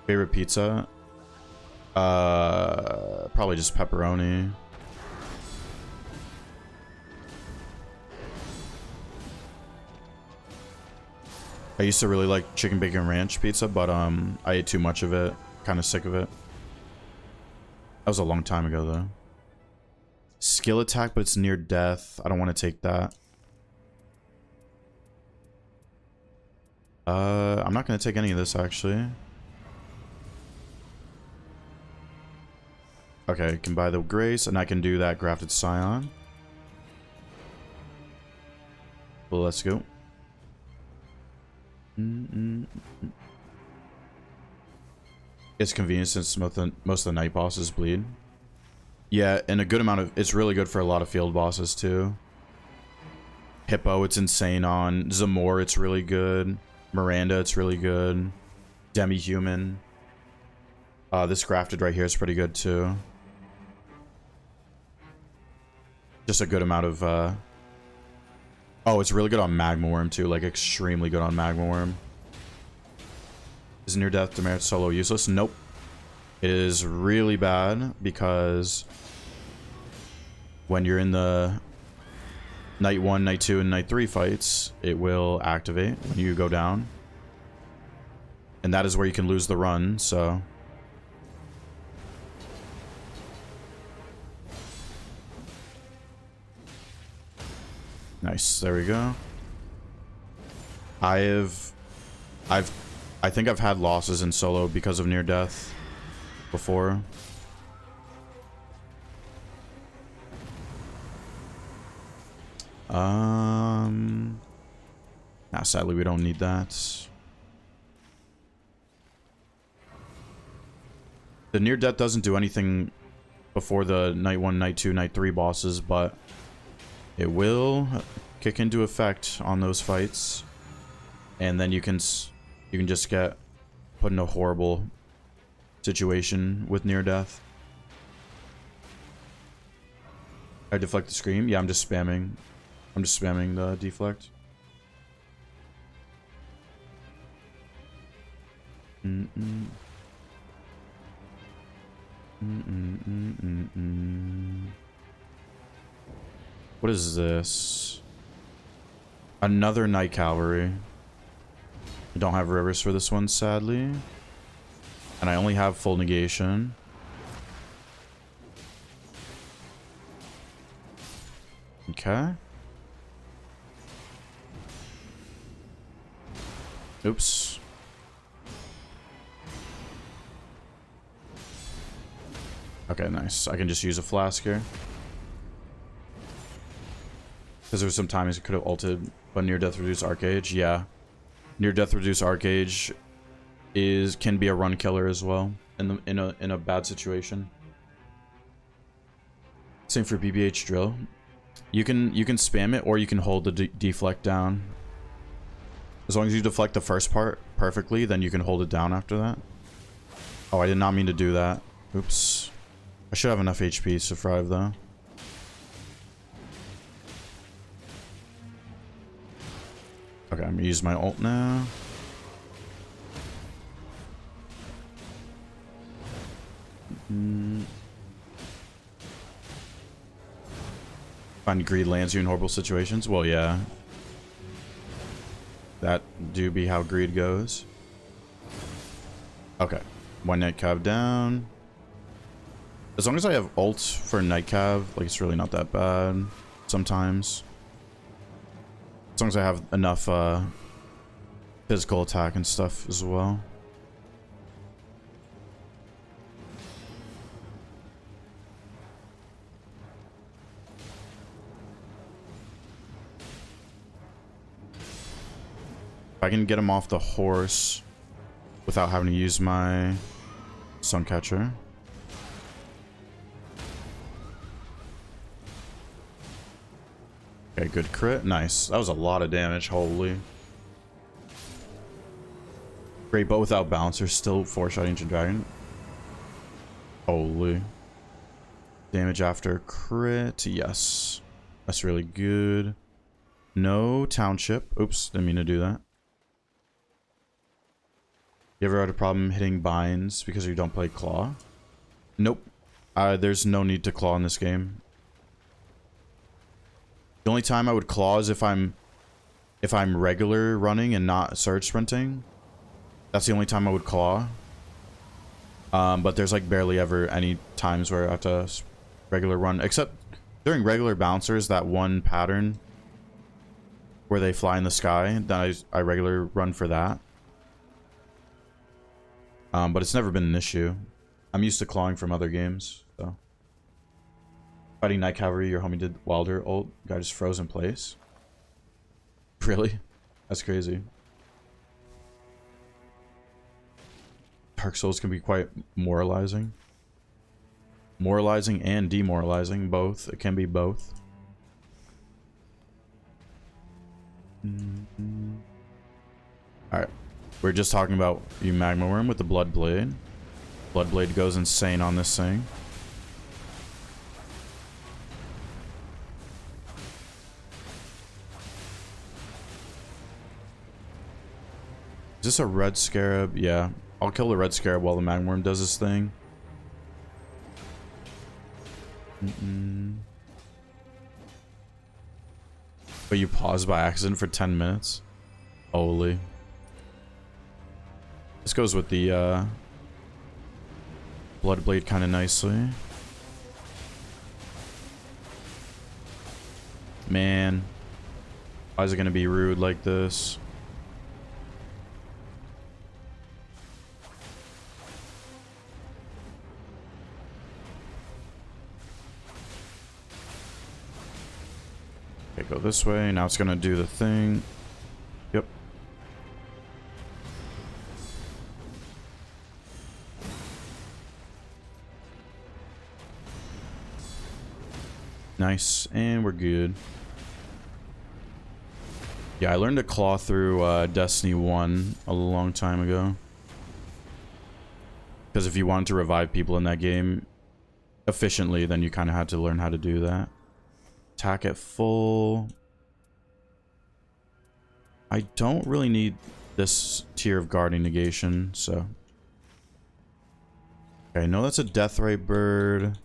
Favorite pizza? Probably just pepperoni. I used to really like chicken bacon ranch pizza, but I ate too much of it. Kind of sick of it. That was a long time ago, though. Skill attack, but it's near death. I don't want to take that. I'm not going to take any of this, actually. Okay, can buy the Grace, and I can do that Grafted Scion. Well, let's go. It's convenient since most of the night bosses bleed. Yeah, and a good amount of... It's really good for a lot of field bosses, too. Hippo, it's insane on. Zamor, it's really good. Miranda, it's really good. Demi-Human. This Grafted right here is pretty good, too. Just a good amount of... Oh, it's really good on Magma Worm, too. Like, extremely good on Magma Worm. Is near death demerit solo useless? Nope. It is really bad because when you're in the Night 1, Night 2, and Night 3 fights, it will activate when you go down. And that is where you can lose the run, so... Nice, there we go. I think I've had losses in solo because of near death before. Nah, sadly we don't need that. The near death doesn't do anything before the Night 1, Night 2, Night 3 bosses, but it will kick into effect on those fights, and then you can just get put in a horrible situation with near death. I deflect the scream. Yeah, I'm just spamming the deflect. What is this? Another Night Cavalry. I don't have rivers for this one, sadly. And I only have full negation. Okay. Oops. Okay, nice. I can just use a flask here. Because there was some times it could have ulted, but near death reduce Arcgauge. Yeah. Near death reduce Arcgauge can be a run killer as well in a bad situation. Same for BBH drill. You can spam it, or you can hold the deflect down. As long as you deflect the first part perfectly, then you can hold it down after that. Oh, I did not mean to do that. Oops. I should have enough HP to survive though. Okay, I'm gonna use my ult now. Find greed lands you in horrible situations. Well, yeah. That do be how greed goes. Okay. One Night Cav down. As long as I have ult for Night Cav, like, it's really not that bad sometimes. As long as I have enough physical attack and stuff as well. If I can get him off the horse without having to use my Suncatcher. Okay, good crit. Nice. That was a lot of damage. Holy. Great, but without bouncer, still 4-shot Ancient Dragon. Holy. Damage after crit. Yes. That's really good. No township. Oops, didn't mean to do that. You ever had a problem hitting binds because you don't play claw? Nope. There's no need to claw in this game. The only time I would claw is if I'm regular running and not surge sprinting. That's the only time I would claw. But there's like barely ever any times where I have to regular run, except during regular bouncers, that one pattern where they fly in the sky, then I regular run for that. But it's never been an issue. I'm used to clawing from other games, so. Fighting Night Cavalry, your homie did Wilder ult. Guy just froze in place. Really? That's crazy. Dark Souls can be quite moralizing. Moralizing and demoralizing, both. It can be both. Alright. We're just talking about you Magma Worm with the Bloodblade. Bloodblade goes insane on this thing. Is this a red scarab? Yeah. I'll kill the red scarab while the Magma Worm does this thing. But you paused by accident for 10 minutes? Holy. This goes with the Bloodblade kind of nicely. Man. Why is it going to be rude like this? Okay, go this way. Now it's going to do the thing. Yep. Nice, and we're good. Yeah, I learned to claw through Destiny 1 a long time ago. Because if you wanted to revive people in that game efficiently, then you kind of had to learn how to do that. Attack at full. I don't really need this tier of guarding negation, so. Okay, no, that's a Deathrite bird.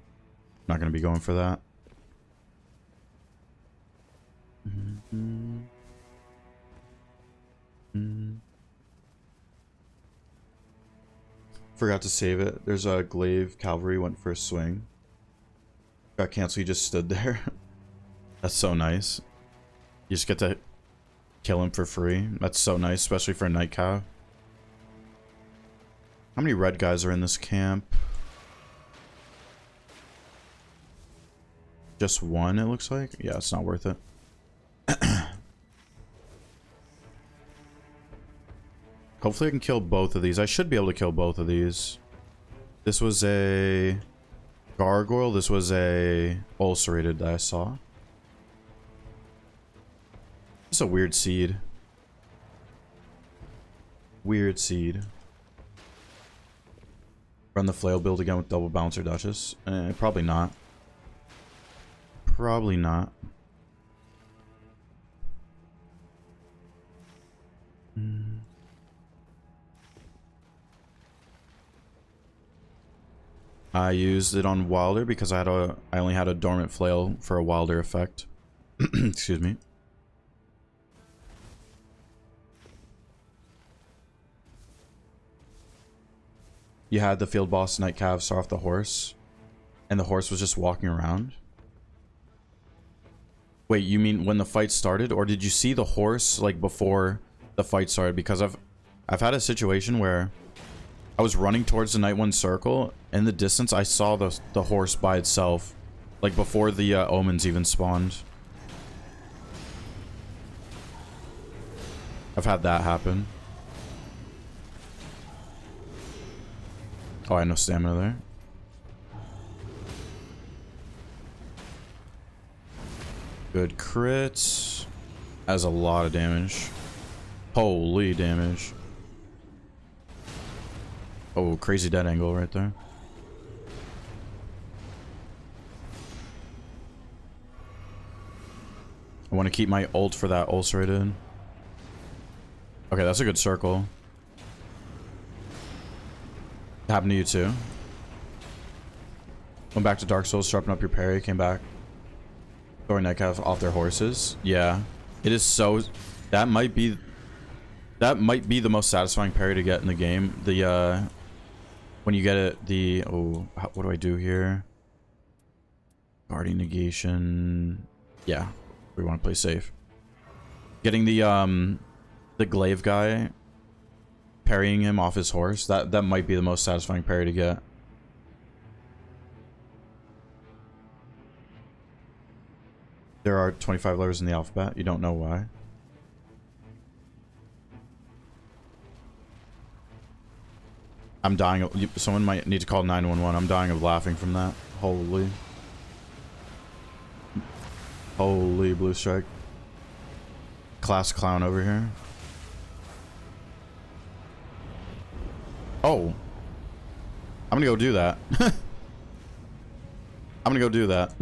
Not going to be going for that. Forgot to save it. There's a Glaive Cavalry went for a swing. Got canceled, he just stood there. That's so nice. You just get to kill him for free. That's so nice, especially for a Night Cav. How many red guys are in this camp? Just one, it looks like. Yeah, it's not worth it. Hopefully I can kill both of these. I should be able to kill both of these. This was a gargoyle. This was a ulcerated that I saw. It's a weird seed. Weird seed. Run the flail build again with double bouncer Duchess. Probably not. Probably not. I used it on Wilder because I only had a dormant flail for a Wilder effect. Excuse me. You had the field boss Night Cav start off the horse, and the horse was just walking around. Wait, you mean when the fight started, or did you see the horse like before the fight started? Because I've had a situation where I was running towards the Night One circle. In the distance, I saw the horse by itself, like before the omens even spawned. I've had that happen. Oh, I had no stamina there. Good crits. Has a lot of damage. Holy damage. Oh, crazy dead angle right there. I want to keep my ult for that ulcerated. Okay, that's a good circle. Happened to you too. Went back to Dark Souls, sharpen up your parry, came back. Throwing Nightcaps off their horses. Yeah. It is so... That might be the most satisfying parry to get in the game. The, when you get it, the... Oh, what do I do here? Guardian negation... Yeah. We want to play safe. Getting the glaive guy, parrying him off his horse, that might be the most satisfying parry to get. There are 25 letters in the alphabet. You don't know why. I'm dying of... Someone might need to call 911. I'm dying of laughing from that. Holy. Holy blue strike. Class clown over here. Oh. I'm gonna go do that. I'm gonna go do that.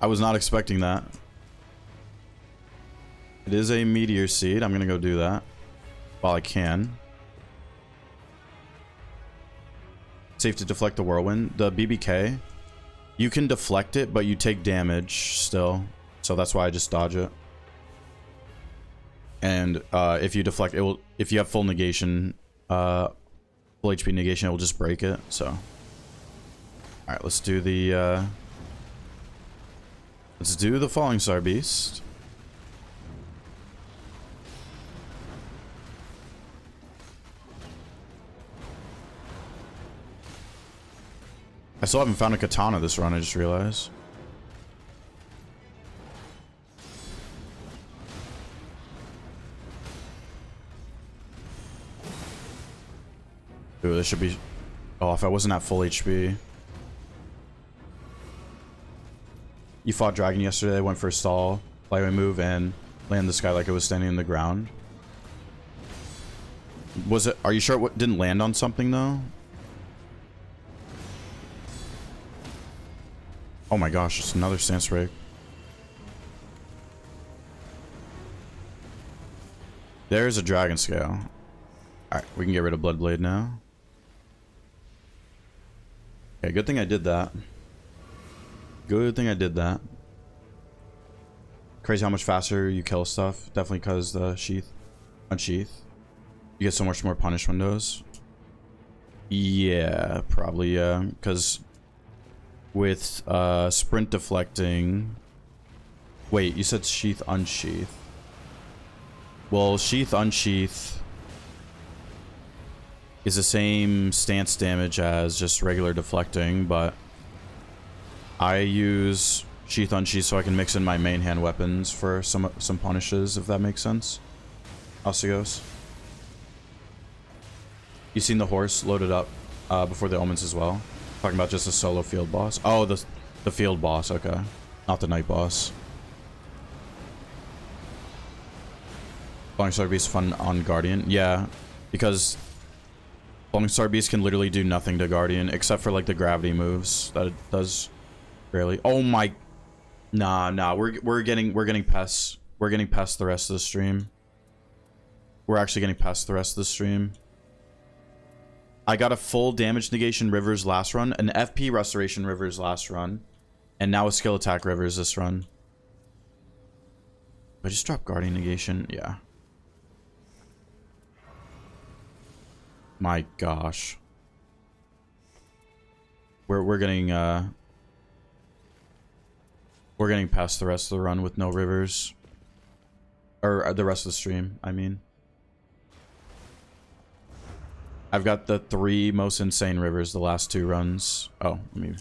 I was not expecting that. It is a meteor seed. I'm gonna go do that while I can. Safe to deflect the whirlwind. The BBK, you can deflect it, but you take damage still. So that's why I just dodge it. And if you deflect, it will. If you have full negation, full HP negation, it will just break it. So, all right, let's do the. Let's do the Falling Star Beast. I still haven't found a katana this run, I just realized. Ooh, this should be... Oh, if I wasn't at full HP. You fought Dragon yesterday, went for a stall, flyway move, and land this guy like it was standing in the ground. Was it... Are you sure it didn't land on something, though? Oh my gosh, it's another stance rig. There's a dragon scale. Alright, we can get rid of Bloodblade now. Okay, good thing I did that. Good thing I did that. Crazy how much faster you kill stuff. Definitely because the sheath. Unsheath. You get so much more punish windows. Yeah, probably, yeah. Because with sprint deflecting... Wait, you said sheath unsheath. Well, sheath unsheath is the same stance damage as just regular deflecting, but I use sheath unsheath so I can mix in my main hand weapons for some punishes, if that makes sense. Osigos. You seen the horse loaded up before the omens as well? Talking about just a solo field boss. Oh, the field boss, okay. Not the night boss. Falling Star Beast fun on Guardian. Yeah, because Falling Star Beast can literally do nothing to Guardian except for like the gravity moves that it does rarely. Oh my, nah. We're getting pests. We're getting pests the rest of the stream. We're actually getting pests the rest of the stream. I got a full damage negation Rivers last run, an FP restoration Rivers last run, and now a skill attack Rivers this run. I just dropped Guardian negation. Yeah. My gosh. We're getting past the rest of the run with no Rivers. Or the rest of the stream, I mean. I've got the 3 most insane Rivers the last 2 runs. Oh, I'm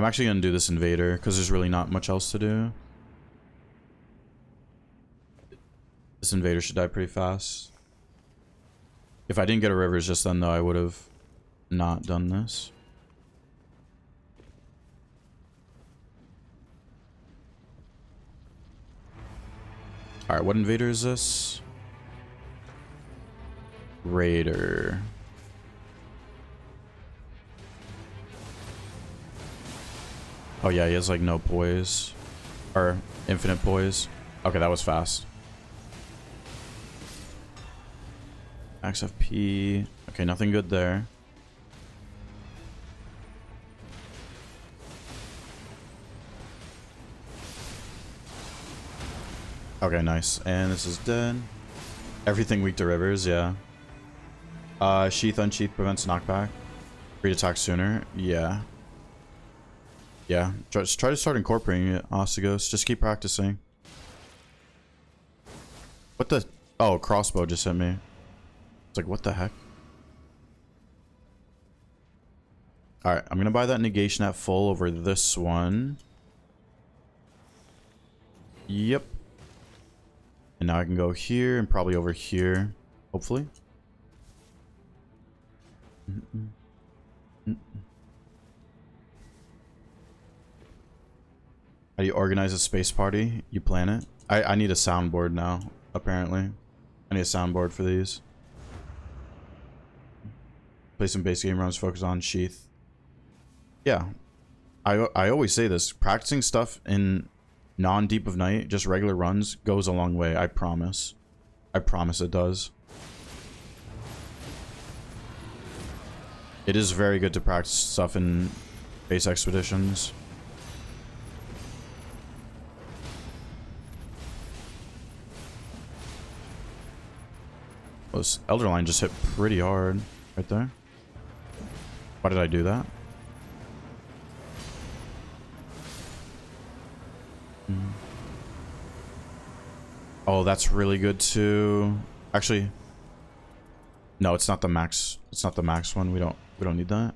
actually gonna do this Invader because there's really not much else to do. This Invader should die pretty fast. If I didn't get a Rivers just then, though, I would have not done this. Alright, what invader is this? Raider. Oh yeah, he has like no poise. Or infinite poise. Okay, that was fast. Max FP. Okay, nothing good there. Okay, nice. And this is dead. Everything weak to rivers, yeah. Sheath unsheath prevents knockback. Free to attack sooner. Yeah. Yeah. Just try to start incorporating it, Ostigos. Just keep practicing. What the? Oh, crossbow just hit me. It's like, what the heck? Alright, I'm gonna buy that negation at full over this one. Yep. And now I can go here and probably over here. Hopefully. How do you organize a space party? You plan it? I need a soundboard now, apparently. I need a soundboard for these. Play some base game runs, focus on Sheath. Yeah. I always say this. Practicing stuff in non-Deep of Night, just regular runs, goes a long way. I promise. I promise it does. It is very good to practice stuff in base expeditions. Well, this Elderline just hit pretty hard right there. Why did I do that? Oh, that's really good too. Actually, no, it's not the max. It's not the max one. We don't need that.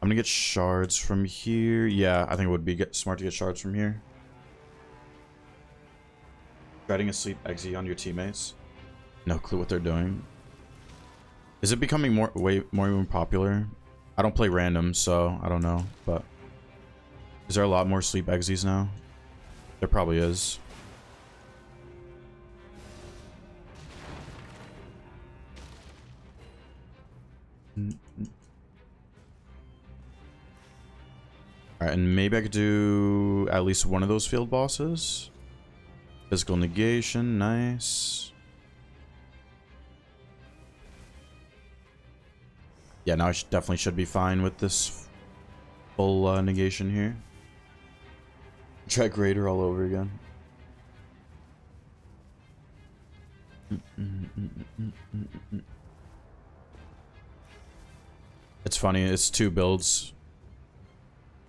I'm gonna get shards from here. Yeah, I think it would be smart to get shards from here. Dreading a sleep exi on your teammates. No clue what they're doing. Is it becoming more popular? I don't play random, so I don't know. But is there a lot more sleep exis now? There probably is. Alright, and maybe I could do at least one of those field bosses. Physical negation, nice. Yeah, now I definitely should be fine with this full negation here. Trek Raider all over again. It's funny, it's two builds.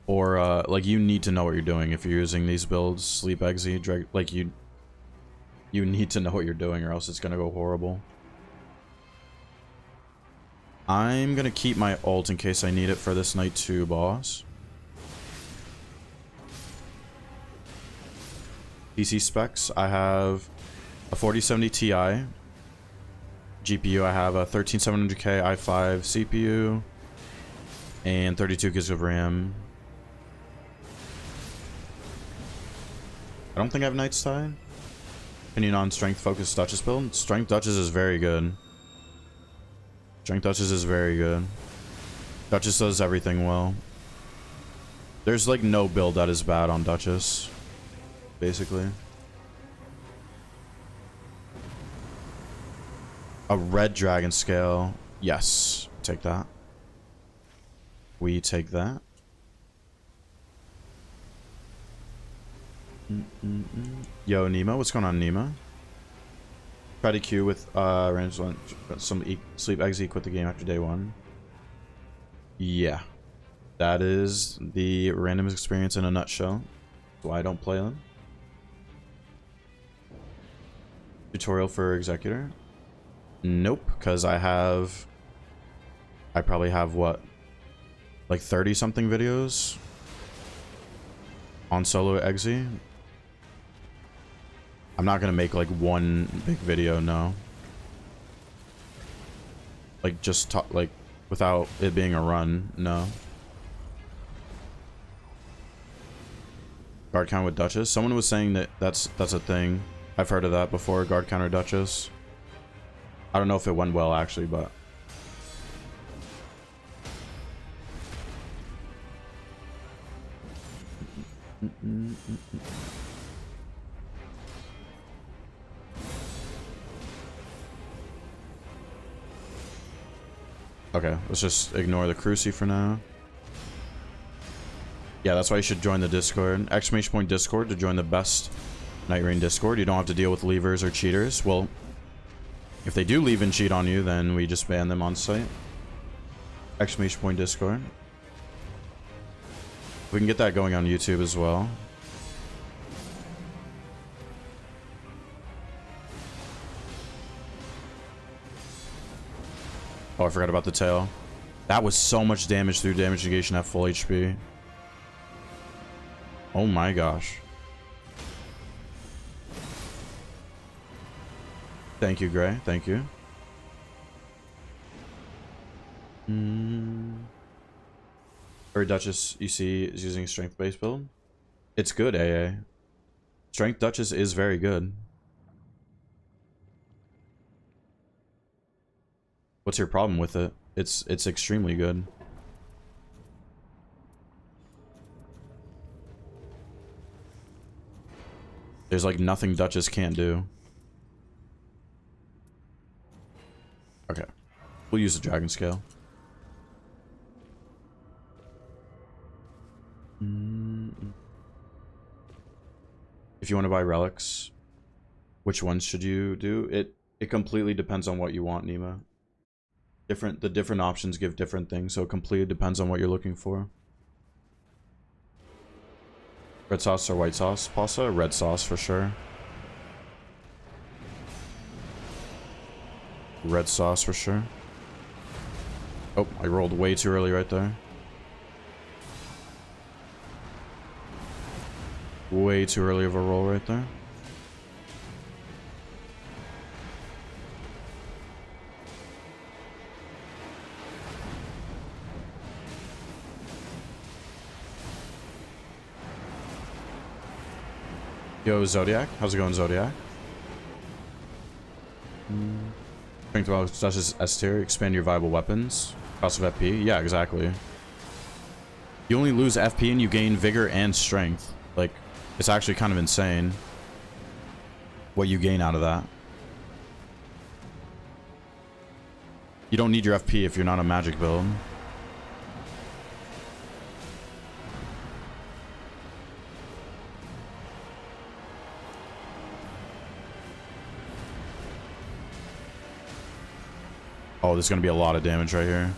Or, like, you need to know what you're doing if you're using these builds. Sleep Exi, like, you need to know what you're doing or else it's gonna go horrible. I'm gonna keep my ult in case I need it for this Night 2 boss. PC specs, I have a 4070 Ti. GPU, I have a 13700K i5 CPU. And 32 gigs of RAM. I don't think I have Knight's Tide. Opinion on Strength Focused Duchess build. Strength Duchess is very good. Strength Duchess is very good. Duchess does everything well. There's like no build that is bad on Duchess. Basically. A red dragon scale. Yes. Take that. We take that. Yo, Nemo. What's going on, Nemo? Try to queue with range one, some sleep exi, quit the game after day 1. Yeah. That is the random experience in a nutshell. That's why I don't play them. Tutorial for Executor? Nope, because I probably have what? Like 30 something videos on solo exi. I'm not gonna make like one big video, no. Like just talk, like without it being a run, no. Guard count with Duchess. Someone was saying that that's a thing. I've heard of that before, guard counter Duchess. I don't know if it went well actually, but okay, let's just ignore the Cruci for now. Yeah, that's why you should join the Discord. Exclamation point Discord to join the best Night Rain Discord. You don't have to deal with leavers or cheaters. Well, if they do leave and cheat on you, then we just ban them on site. Exclamation point Discord. We can get that going on YouTube as well. Oh, I forgot about the tail. That was so much damage through damage negation at full HP. Oh my gosh. Thank you, Gray. Thank you. Or Duchess, you see, is using strength base build. It's good, AA. Strength Duchess is very good. What's your problem with it? It's extremely good. There's like nothing Duchess can't do. Okay. We'll use the Dragon Scale. If you want to buy relics, which ones should you do? It completely depends on what you want, Nima. The different options give different things, so it completely depends on what you're looking for. Red sauce or white sauce pasta? Red sauce for sure. Red sauce for sure. Oh, I rolled way too early right there. Way too early of a roll right there. Yo, Zodiac. How's it going, Zodiac? Strength level such as S tier. Expand your viable weapons. Cost of FP. Yeah, exactly. You only lose FP and you gain vigor and strength. Like, it's actually kind of insane what you gain out of that. You don't need your FP if you're not a magic build. Oh, there's going to be a lot of damage right here.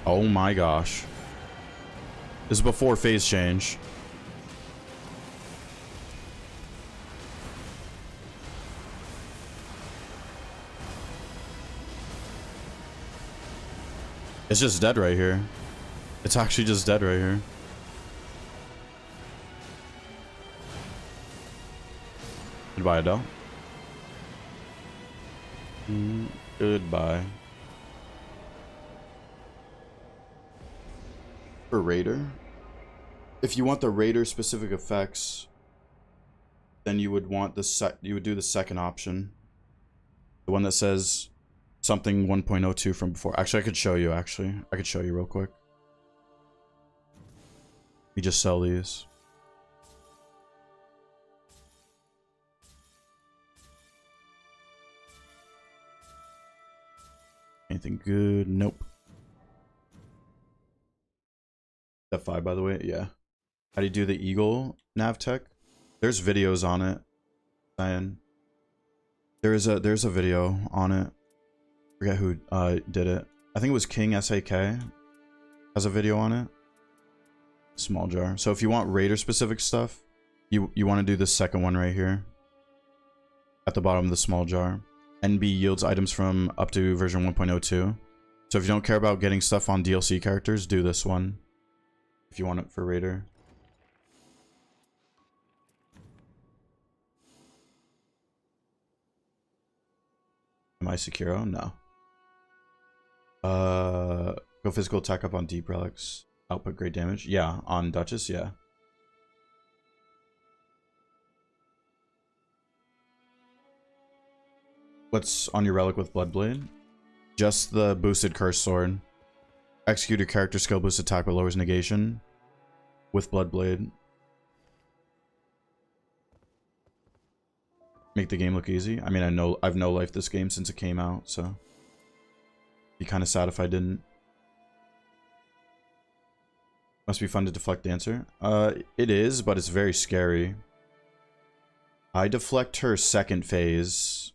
Oh my gosh. This is before phase change. It's just dead right here. It's actually just dead right here. Goodbye, Adele. Goodbye. For Raider, if you want the Raider specific effects, then you would want you would do the second option, the one that says something 1.02 from before. Actually, I could show you. I could show you real quick. We just sell these. Anything good? Nope. F5, by the way. Yeah. How do you do the Eagle nav tech? There's videos on it. Cyan. There's a video on it. I forget who did it. I think it was King SAK has a video on it. Small jar. So if you want Raider specific stuff, you want to do the second one right here at the bottom of the small jar. NB yields items from up to version 1.02. So if you don't care about getting stuff on DLC characters, do this one if you want it for Raider. Am I Sekiro? No. Go physical attack up on deep relics. Output great damage. Yeah, on Duchess, yeah. What's on your relic with Bloodblade? Just the boosted Curse Sword. Execute your character skill boost attack but lowers negation with Bloodblade. Make the game look easy. I mean, I've no life this game since it came out, so be kind of sad if I didn't. Must be fun to deflect Dancer. It is, but it's very scary. I deflect her second phase,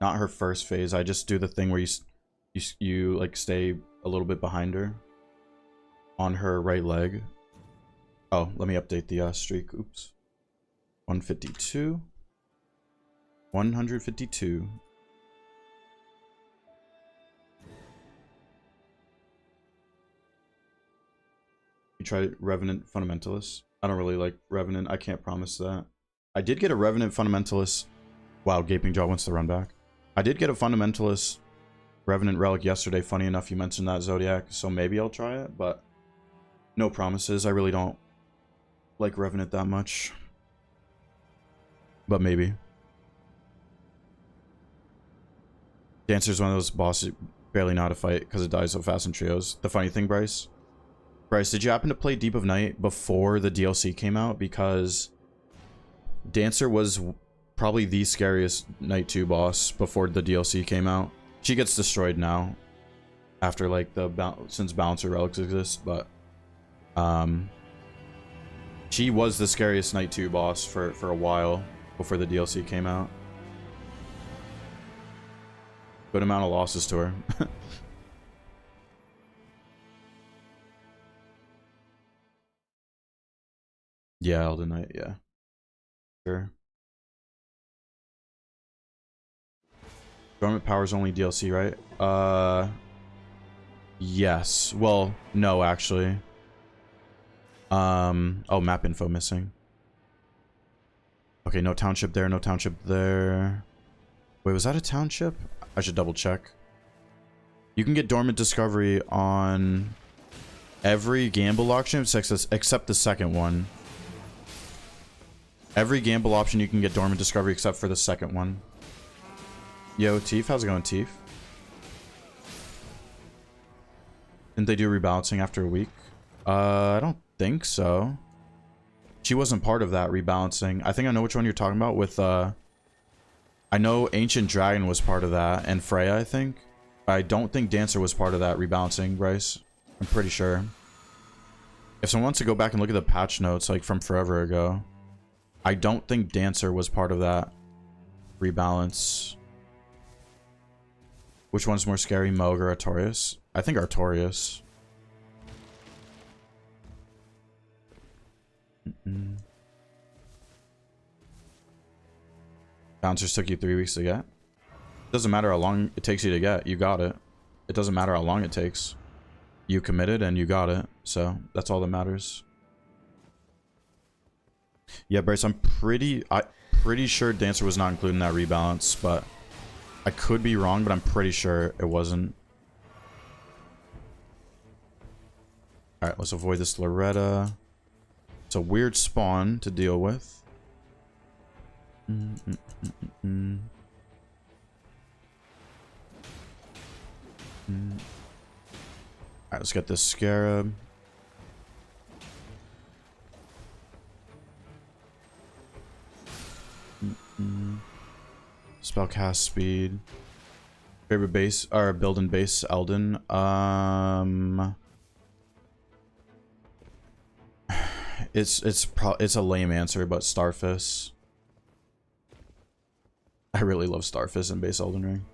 not her first phase. I just do the thing where you like stay a little bit behind her on her right leg. Oh, let me update the streak. Oops. 152. 152. You tried Revenant Fundamentalist? I don't really like Revenant. I can't promise that. I did get a Revenant Fundamentalist. Wow, Gaping Jaw wants to run back. I did get a Fundamentalist Revenant Relic yesterday. Funny enough, you mentioned that, Zodiac. So maybe I'll try it, but no promises. I really don't like Revenant that much. But maybe. Dancer's one of those bosses barely know how to fight because it dies so fast in trios. The funny thing, Bryce, did you happen to play Deep of Night before the DLC came out? Because Dancer was probably the scariest Night 2 boss before the DLC came out. She gets destroyed now after like since Balancer Relics exist, but she was the scariest Night 2 boss for a while before the DLC came out. Good amount of losses to her. Yeah, Elden Knight, yeah. Sure. Dormant Powers only DLC, right? Yes. Well, no, actually. Oh, map info missing. Okay, no township there, no township there. Wait, was that a township? I should double check. You can get Dormant Discovery on every gamble auction except the second one. Every gamble option you can get Dormant Discovery except for the second one. Yo, Teef, how's it going, Teef? Didn't they do rebalancing after a week? I don't think so. She wasn't part of that rebalancing. I think I know which one you're talking about with, I know Ancient Dragon was part of that, and Freya, I think. I don't think Dancer was part of that rebalancing, Bryce. I'm pretty sure. If someone wants to go back and look at the patch notes, like, from forever ago, I don't think Dancer was part of that rebalance. Which one's more scary, Moog or Artorias? I think Artorias. Bouncers took you 3 weeks to get. Doesn't matter how long it takes you to get. You got it. It doesn't matter how long it takes. You committed and you got it. So that's all that matters. Yeah, Bryce, I'm pretty sure Dancer was not included in that rebalance, but I could be wrong, but I'm pretty sure it wasn't. Alright, let's avoid this Loretta. It's a weird spawn to deal with. Alright, let's get this Scarab. Spellcast speed. Favorite base or build and base Elden. It's a lame answer, but Starfish. I really love Starfish in base Elden Ring.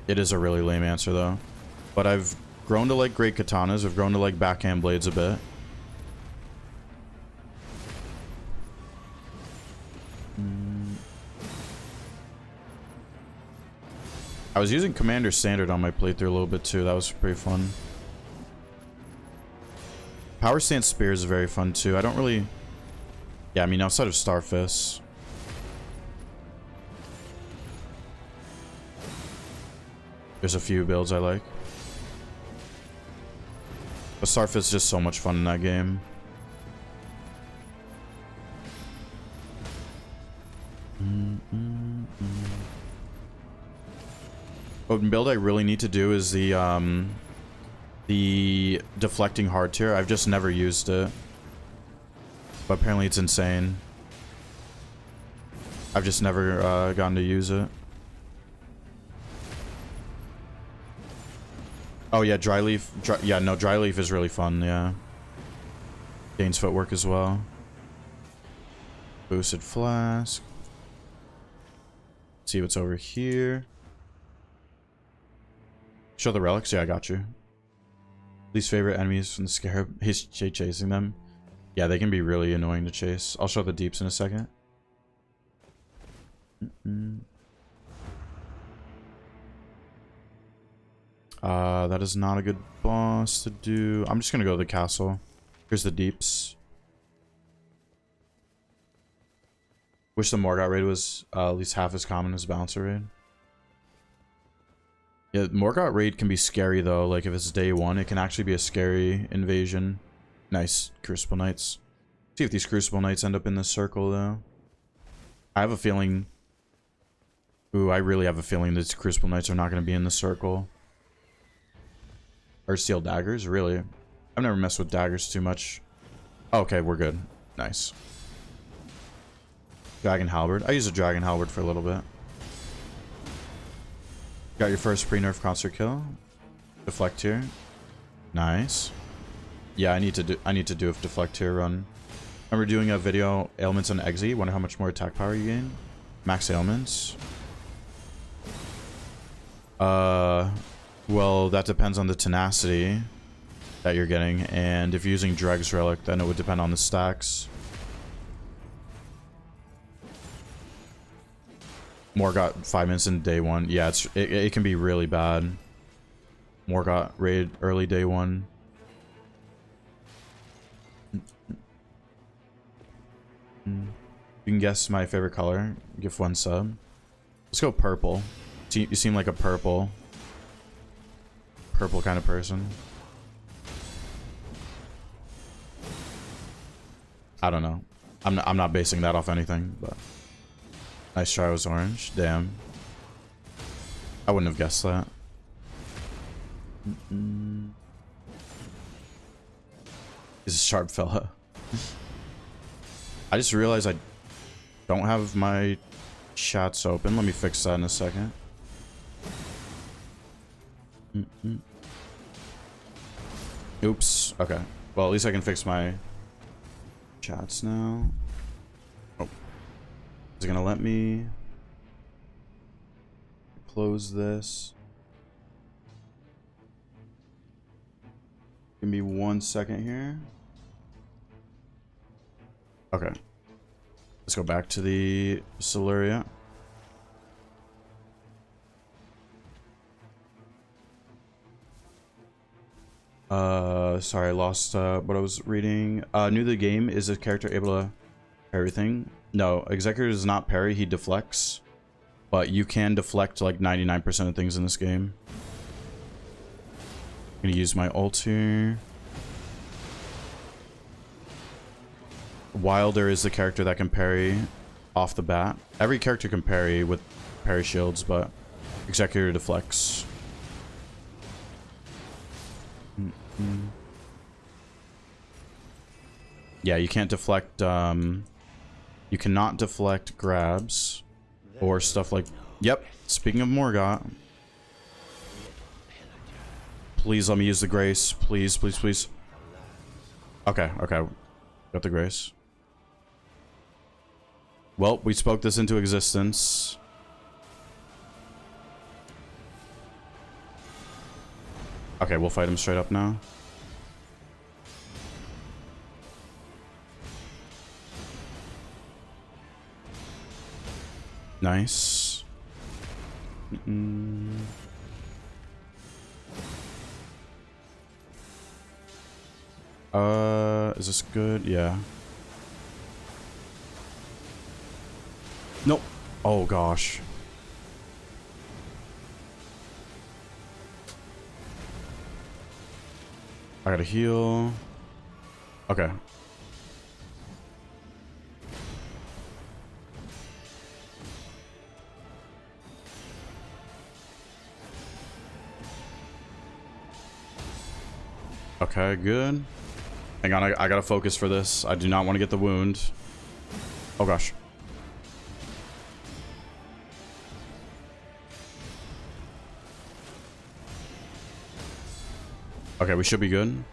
It is a really lame answer though. But I've grown to like great katanas. I've grown to like backhand blades a bit. I was using Commander Standard on my playthrough a little bit too. That was pretty fun. Power Stance Spear is very fun too. I don't really... Yeah, I mean outside of Starfish. There's a few builds I like. But Starfist's just so much fun in that game. What build I really need to do is the deflecting hard tier. I've just never used it. But apparently it's insane. I've just never gotten to use it. Oh yeah, dry leaf. Yeah, no, dry leaf is really fun. Yeah, gains footwork as well. Boosted flask. See what's over here. Show the relics. Yeah, I got you. Least favorite enemies from the scarab. He's chasing them. Yeah, they can be really annoying to chase. I'll show the deeps in a second. That is not a good boss to do. I'm just gonna go to the castle. Here's the deeps. Wish the Morgott raid was at least half as common as Bouncer raid. Yeah, Morgott raid can be scary though. Like if it's day one, it can actually be a scary invasion. Nice Crucible Knights. See if these Crucible Knights end up in this circle though. I have a feeling. Ooh, I really have a feeling these Crucible Knights are not going to be in the circle. Or steel daggers, really? I've never messed with daggers too much. Okay, we're good. Nice. Dragon Halberd. I use a Dragon Halberd for a little bit. Got your first pre-nerf concert kill. Deflect here. Nice. Yeah, I need to do a deflect here run. Remember doing a video ailments on Exe? Wonder how much more attack power you gain? Max ailments. Well, that depends on the tenacity that you're getting, and if you're using Dreg's Relic, then it would depend on the stacks. Morgott 5 minutes in day one. Yeah, it can be really bad. Morgott raid early day one. You can guess my favorite color. Give 1 sub. Let's go purple. You seem like a purple kind of person. I don't know. I'm not basing that off anything, but nice try. Was orange. Damn. I wouldn't have guessed that. He's a sharp fella. I just realized I don't have my chats open. Let me fix that in a second. Oops. Okay. Well, at least I can fix my chats now. Oh. Is it gonna let me close this? Give me 1 second here. Okay. Let's go back to the Siluria. Sorry, I lost what I was reading. New to the game, is a character able to parry everything? No, Executor does not parry, he deflects. But you can deflect like 99% of things in this game. I'm gonna use my ult here. Wilder is the character that can parry off the bat. Every character can parry with parry shields, but Executor deflects. Yeah, you can't deflect, you cannot deflect grabs or stuff like... Yep, speaking of Morgott. Please let me use the Grace. Please, please, please. Okay, okay. Got the Grace. Well, we spoke this into existence. Okay, we'll fight him straight up now. Nice. Is this good? Yeah. Nope. Oh gosh. I gotta heal. Okay. Okay, good. Hang on, I gotta focus for this. I do not want to get the wound. Oh gosh. Okay, we should be good.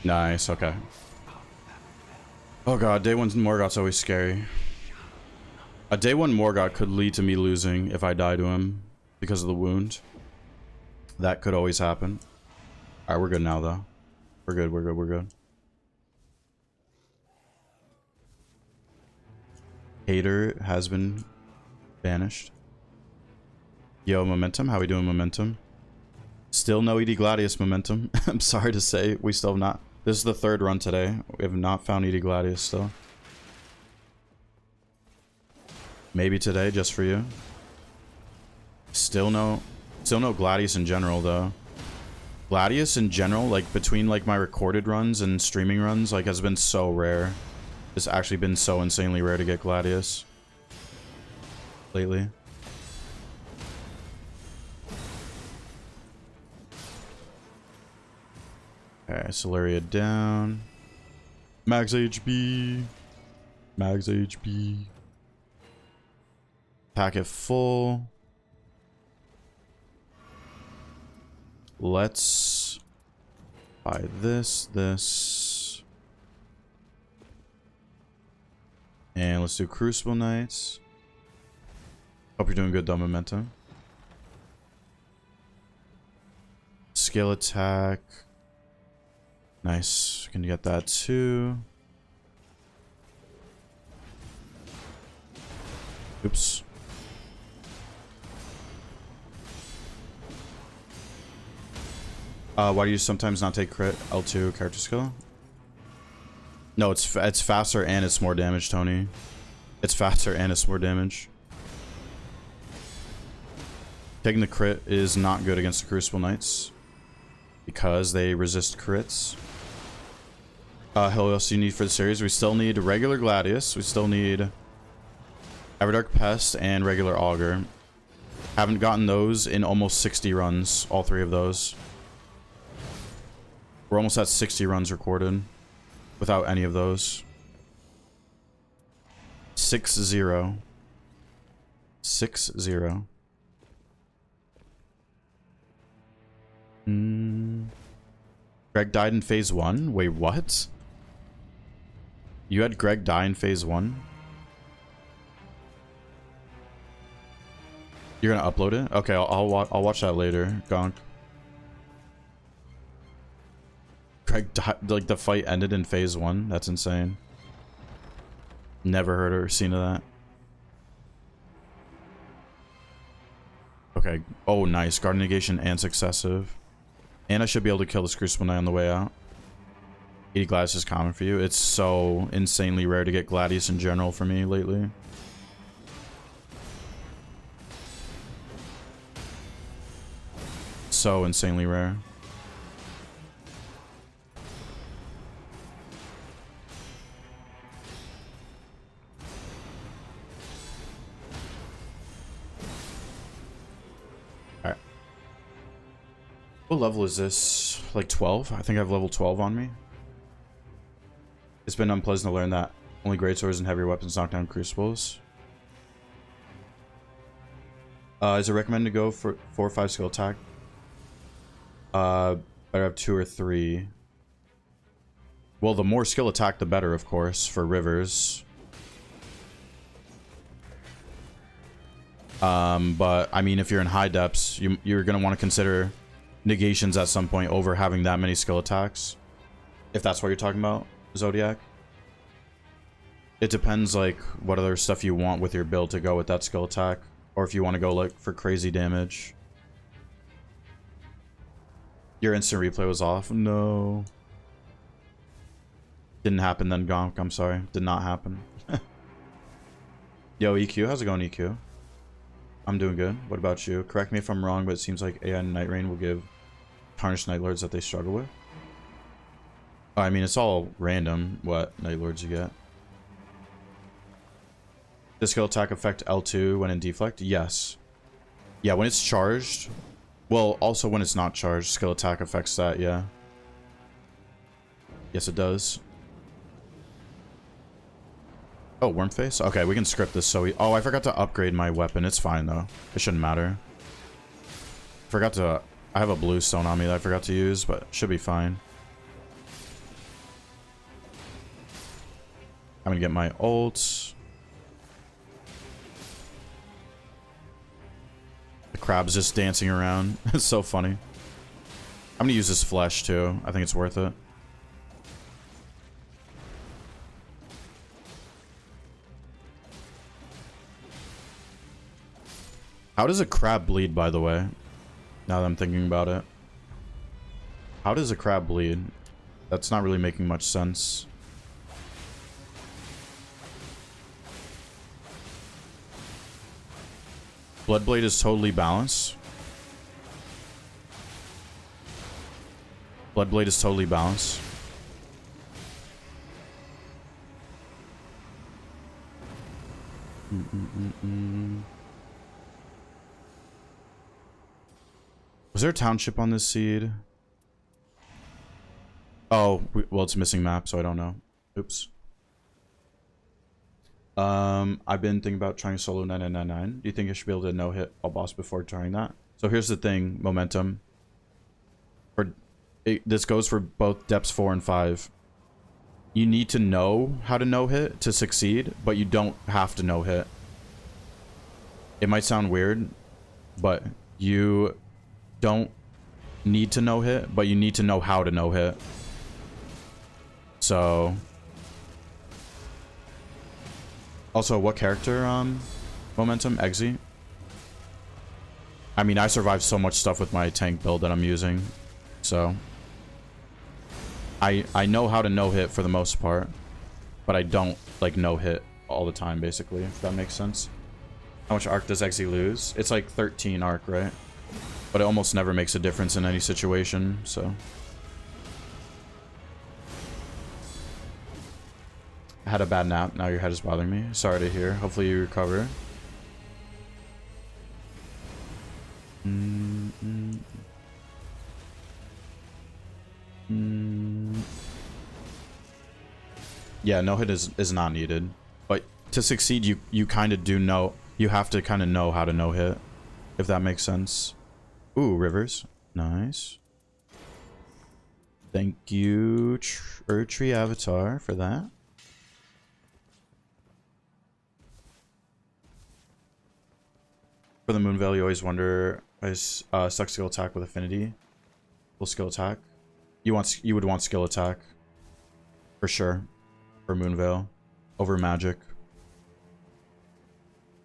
Nice, okay. Oh god, day 1 Morgoth's always scary. A day 1 Morgoth could lead to me losing if I die to him because of the wound. That could always happen. Alright, we're good now though. We're good, we're good, we're good. Hater has been banished. Yo, Momentum, how we doing, Momentum? Still no ED Gladius, Momentum. I'm sorry to say, we still have not. This is the 3rd run today. We have not found ED Gladius still. Maybe today, just for you. Still no Gladius in general, though. Gladius in general, like, between, like, my recorded runs and streaming runs, like, has been so rare. It's actually been so insanely rare to get Gladius lately. Okay, Celeria down. Max HP. Max HP. Packet full. Let's buy this. And let's do Crucible Knights. Hope you're doing good, though, Momentum. Skill attack. Nice. Can you get that too? Oops. Why do you sometimes not take crit L2 character skill? No, it's faster and it's more damage, Tony. It's faster and it's more damage. Taking the crit is not good against the Crucible Knights because they resist crits. What else do you need for the series? We still need regular Gladius. We still need Everdark Pest and regular Augur. Haven't gotten those in almost 60 runs, all 3 of those. We're almost at 60 runs recorded without any of those. 6-0. 6-0. Greg died in phase 1? Wait, what? You had Greg die in phase 1? You're gonna upload it? Okay, I'll watch that later. Gonk. Greg died, like the fight ended in phase 1? That's insane. Never heard or seen of that. Okay. Oh, nice. Guard negation and successive. And I should be able to kill this Crucible Knight on the way out. 80 Gladius is common for you. It's so insanely rare to get Gladius in general for me lately. So insanely rare. Alright. What level is this? Like 12? I think I have level 12 on me. It's been unpleasant to learn that only greatswords and heavier weapons knock down crucibles. Is it recommended to go for 4 or 5 skill attack? Better have 2 or 3. Well, the more skill attack, the better, of course, for rivers. But I mean, if you're in high depths, you're gonna want to consider negations at some point over having that many skill attacks. If that's what you're talking about, Zodiac. It depends, like, what other stuff you want with your build to go with that skill attack. Or if you want to go, like, for crazy damage. Your instant replay was off? No. Didn't happen then, Gonk. I'm sorry. Did not happen. Yo, EQ. How's it going, EQ? I'm doing good. What about you? Correct me if I'm wrong, but it seems like AI Night Rain will give tarnished Night Lords that they struggle with? Oh, I mean, it's all random what Night Lords you get. Does skill attack affect L2 when in deflect? Yes. Yeah, when it's charged. Well, also when it's not charged, skill attack affects that, yeah. Yes, it does. Oh, Wormface? Okay, we can script this so we... Oh, I forgot to upgrade my weapon. It's fine, though. It shouldn't matter. Forgot to... I have a blue stone on me that I forgot to use, but should be fine. I'm gonna get my ult. The crab's just dancing around. It's so funny. I'm gonna use this flesh, too. I think it's worth it. How does a crab bleed, by the way? Now that I'm thinking about it. How does a crab bleed? That's not really making much sense. Bloodblade is totally balanced. Bloodblade is totally balanced. Was there a township on this seed? Oh, well, it's missing map, so I don't know. Oops. I've been thinking about trying solo 9999. Do you think I should be able to no-hit a boss before trying that? So here's the thing, Momentum. This goes for both depths 4 and 5. You need to know how to no-hit to succeed, but you don't have to no-hit. It might sound weird, but you don't need to no-hit, but you need to know how to no-hit. So... Also, what character, Momentum? Eggsy? I mean, I survived so much stuff with my tank build that I'm using, so... I know how to no-hit for the most part, but I don't, like, no-hit all the time, basically, if that makes sense. How much arc does Eggsy lose? It's like 13 arc, right? But it almost never makes a difference in any situation, so... I had a bad nap, now your head is bothering me. Sorry to hear. Hopefully you recover. Yeah, no hit is not needed. But to succeed, you kind of do know... You have to kind of know how to no hit. If that makes sense. Ooh, Rivers. Nice. Thank you, Tree Avatar, for that. For the Moon Veil, you always wonder, is suck skill attack with affinity? Full skill attack? You would want skill attack. For sure. For Moon Veil. Over magic.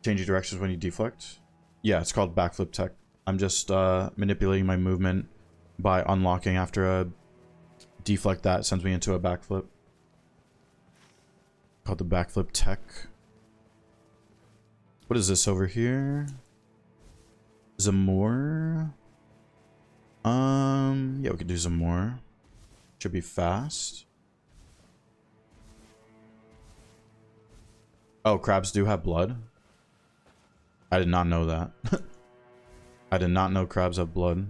Change your directions when you deflect? Yeah, it's called backflip tech. I'm just manipulating my movement by unlocking after a deflect that sends me into a backflip. Called the backflip tech. What is this over here? Zamor? Yeah, we could do Zamor. Should be fast. Oh, crabs do have blood? I did not know that. I did not know crabs have blood.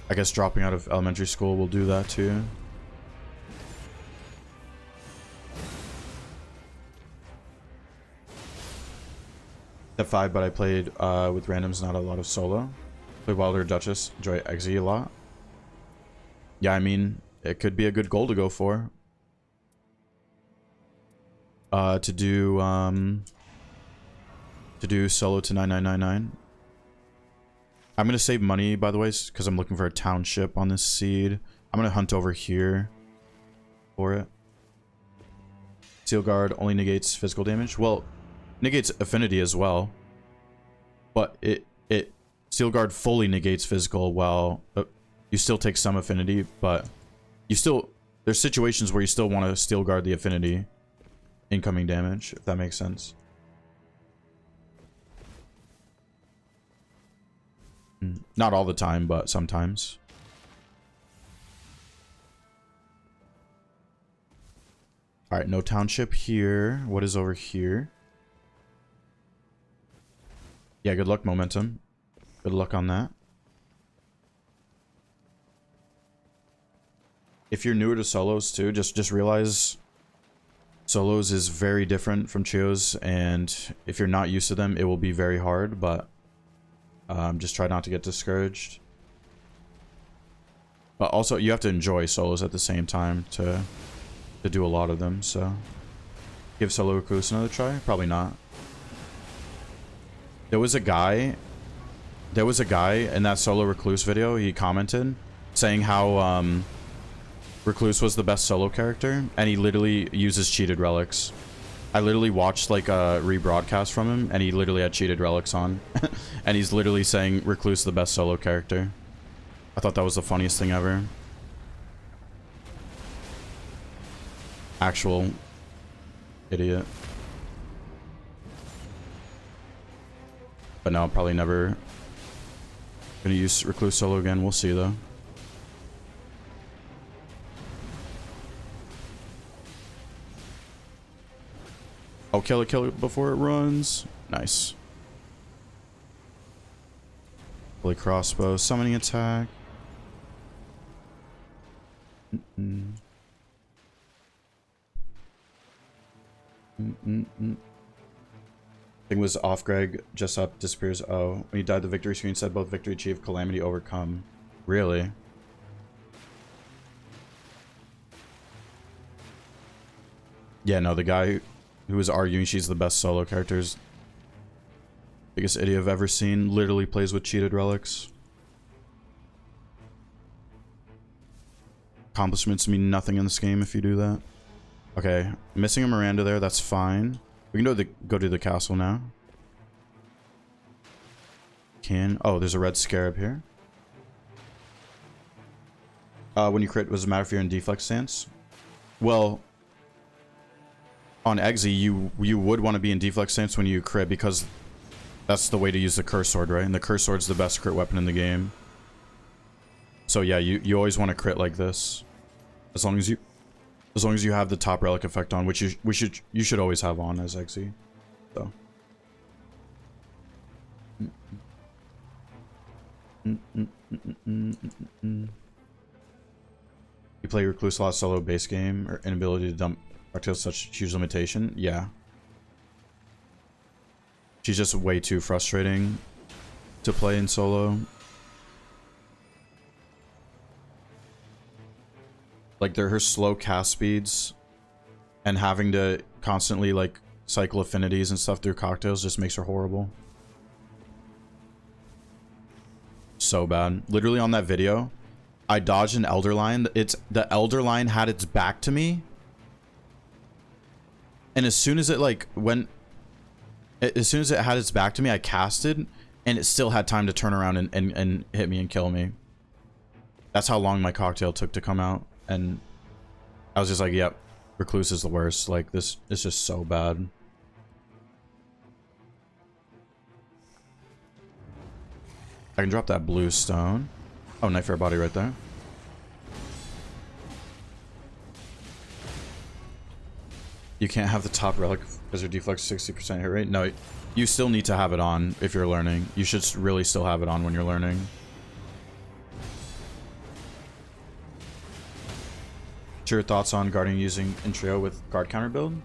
I guess dropping out of elementary school will do that too. At 5, but I played with randoms, not a lot of solo. Played Wilder Duchess, enjoy Eggsy a lot. Yeah, I mean, it could be a good goal to go for. To do solo to 9999. I'm gonna save money, by the way, because I'm looking for a township on this seed. I'm gonna hunt over here for it. Steel Guard only negates physical damage. Well, negates affinity as well, but it Steel Guard fully negates physical while you still take some affinity, but you still, there's situations where you still want to Steel Guard the affinity. incoming damage, if that makes sense. Not all the time, but sometimes. All right, no township here. What is over here? Yeah, good luck, momentum. Good luck on that. If you're newer to solos too, just realize solos is very different from trios, and if you're not used to them, it will be very hard, but just try not to get discouraged. But also, you have to enjoy solos at the same time to do a lot of them, so give Solo Recluse another try? Probably not. There was a guy in that Solo Recluse video, he commented saying how Recluse was the best solo character, and he literally uses cheated relics. I literally watched like a rebroadcast from him, and he literally had cheated relics on. And he's literally saying Recluse the best solo character. I thought that was the funniest thing ever. Actual idiot. But no, I'm probably never gonna use Recluse solo again. We'll see though. Oh, kill it before it runs. Nice. Holy crossbow, summoning attack. Thing was off, Greg. Just up, disappears. Oh, when you died, the victory screen said both victory achieved, calamity overcome. Really? Yeah, no, the guy who was arguing she's the best solo characters, biggest idiot I've ever seen, literally plays with cheated relics. Accomplishments mean nothing in this game if you do that. Okay, missing a Miranda there, that's fine. We can go to the castle now. Oh, there's a red scarab here. When you crit, does it matter if you're in deflex stance? Well, on Exe, you would want to be in deflex stance when you crit, because that's the way to use the curse sword, right? And the curse sword's the best crit weapon in the game. So yeah, you always want to crit like this, as long as you have the top relic effect on, which you should always have on as Exe. So. You play Recluse a lot solo base game, or inability to dump Arctale such huge limitation? Yeah. She's just way too frustrating to play in solo. Like, her slow cast speeds and having to constantly like cycle affinities and stuff through cocktails just makes her horrible. So bad. Literally on that video, I dodged an Elder Line. The Elder Line had its back to me. And as soon as it as soon as it had its back to me, I casted, and it still had time to turn around and hit me and kill me. That's how long my cocktail took to come out. And I was just like, yep, Recluse is the worst. Like, this is just so bad. I can drop that blue stone. Oh, Knife Air Body right there. You can't have the top relic because your deflex 60% hit rate. No, you still need to have it on if you're learning. You should really still have it on when you're learning. What's your thoughts on guarding using in trio with guard counter build?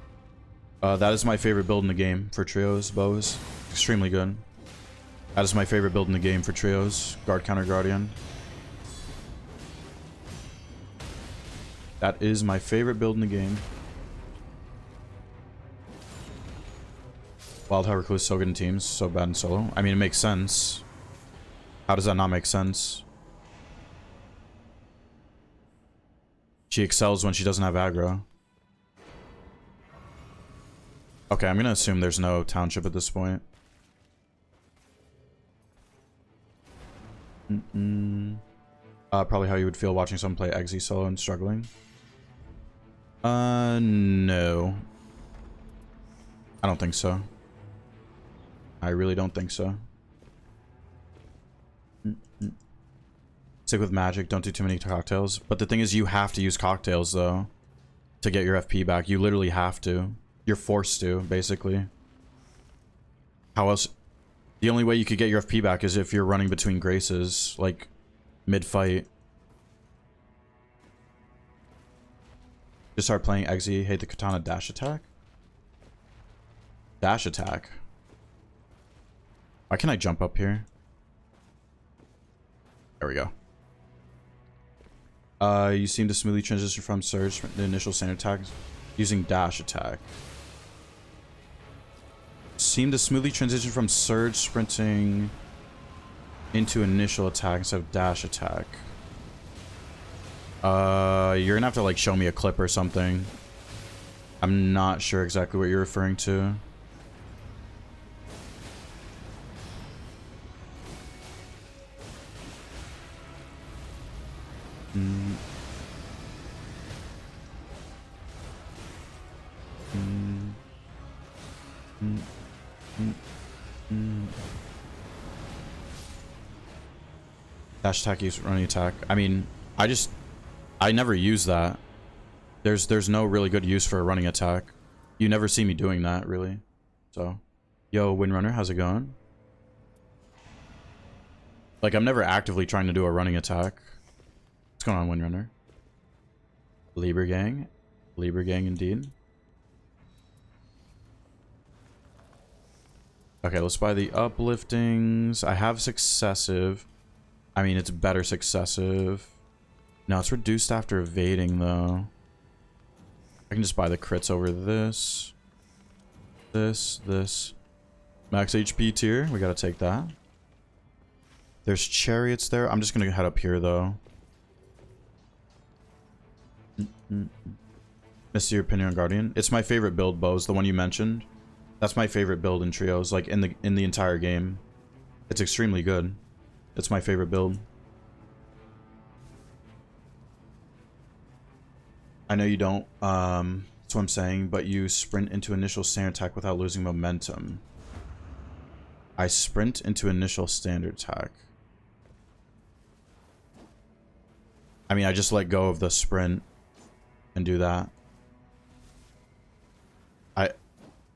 That is my favorite build in the game for trios, bows. Extremely good. That is my favorite build in the game for trios. Guard counter guardian. That is my favorite build in the game. Wild how Recluse so good in teams, so bad in solo. I mean, it makes sense. How does that not make sense? She excels when she doesn't have aggro. Okay, I'm gonna assume there's no township at this point. Probably how you would feel watching someone play Exe solo and struggling. No. I don't think so. I really don't think so. Stick with magic. Don't do too many cocktails. But the thing is, you have to use cocktails, though, to get your FP back. You literally have to. You're forced to, basically. How else? The only way you could get your FP back is if you're running between graces, like, mid-fight. Just start playing Exe. Hate the katana dash attack. Dash attack. Why can't I jump up here? There we go. You seem to smoothly transition from surge to the initial standard attack using dash attack. Seem to smoothly transition from surge sprinting into initial attack instead of dash attack. You're gonna have to like show me a clip or something. I'm not sure exactly what you're referring to. Dash attack, use running attack. I mean, I never use that. There's no really good use for a running attack. You never see me doing that, really. So, yo, Windrunner, how's it going? Like, I'm never actively trying to do a running attack. What's going on, Windrunner? Lieber Gang. Lieber Gang, indeed. Okay, let's buy the upliftings. I have successive. I mean, it's better successive. No, it's reduced after evading, though. I can just buy the crits over this. This. Max HP tier. We gotta take that. There's chariots there. I'm just gonna head up here, though. Missed your opinion on Guardian. It's my favorite build, Bose, the one you mentioned. That's my favorite build in trios, like in the entire game. It's extremely good. It's my favorite build. I know you don't, that's what I'm saying, but you sprint into initial standard attack without losing momentum. I sprint into initial standard attack. I mean, I just let go of the sprint and do that.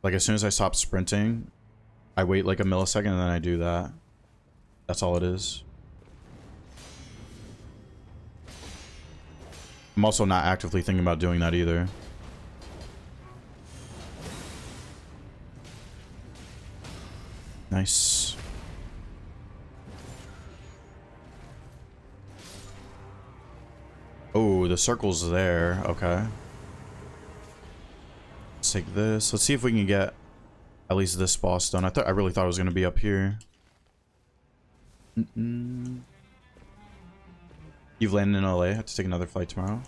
Like, as soon as I stop sprinting, I wait like a millisecond and then I do that. That's all it is. I'm also not actively thinking about doing that either. Nice. Oh, the circle's there. Okay. Let's take this. Let's see if we can get at least this boss done. I really thought it was going to be up here. You've landed in LA. Have to take another flight tomorrow.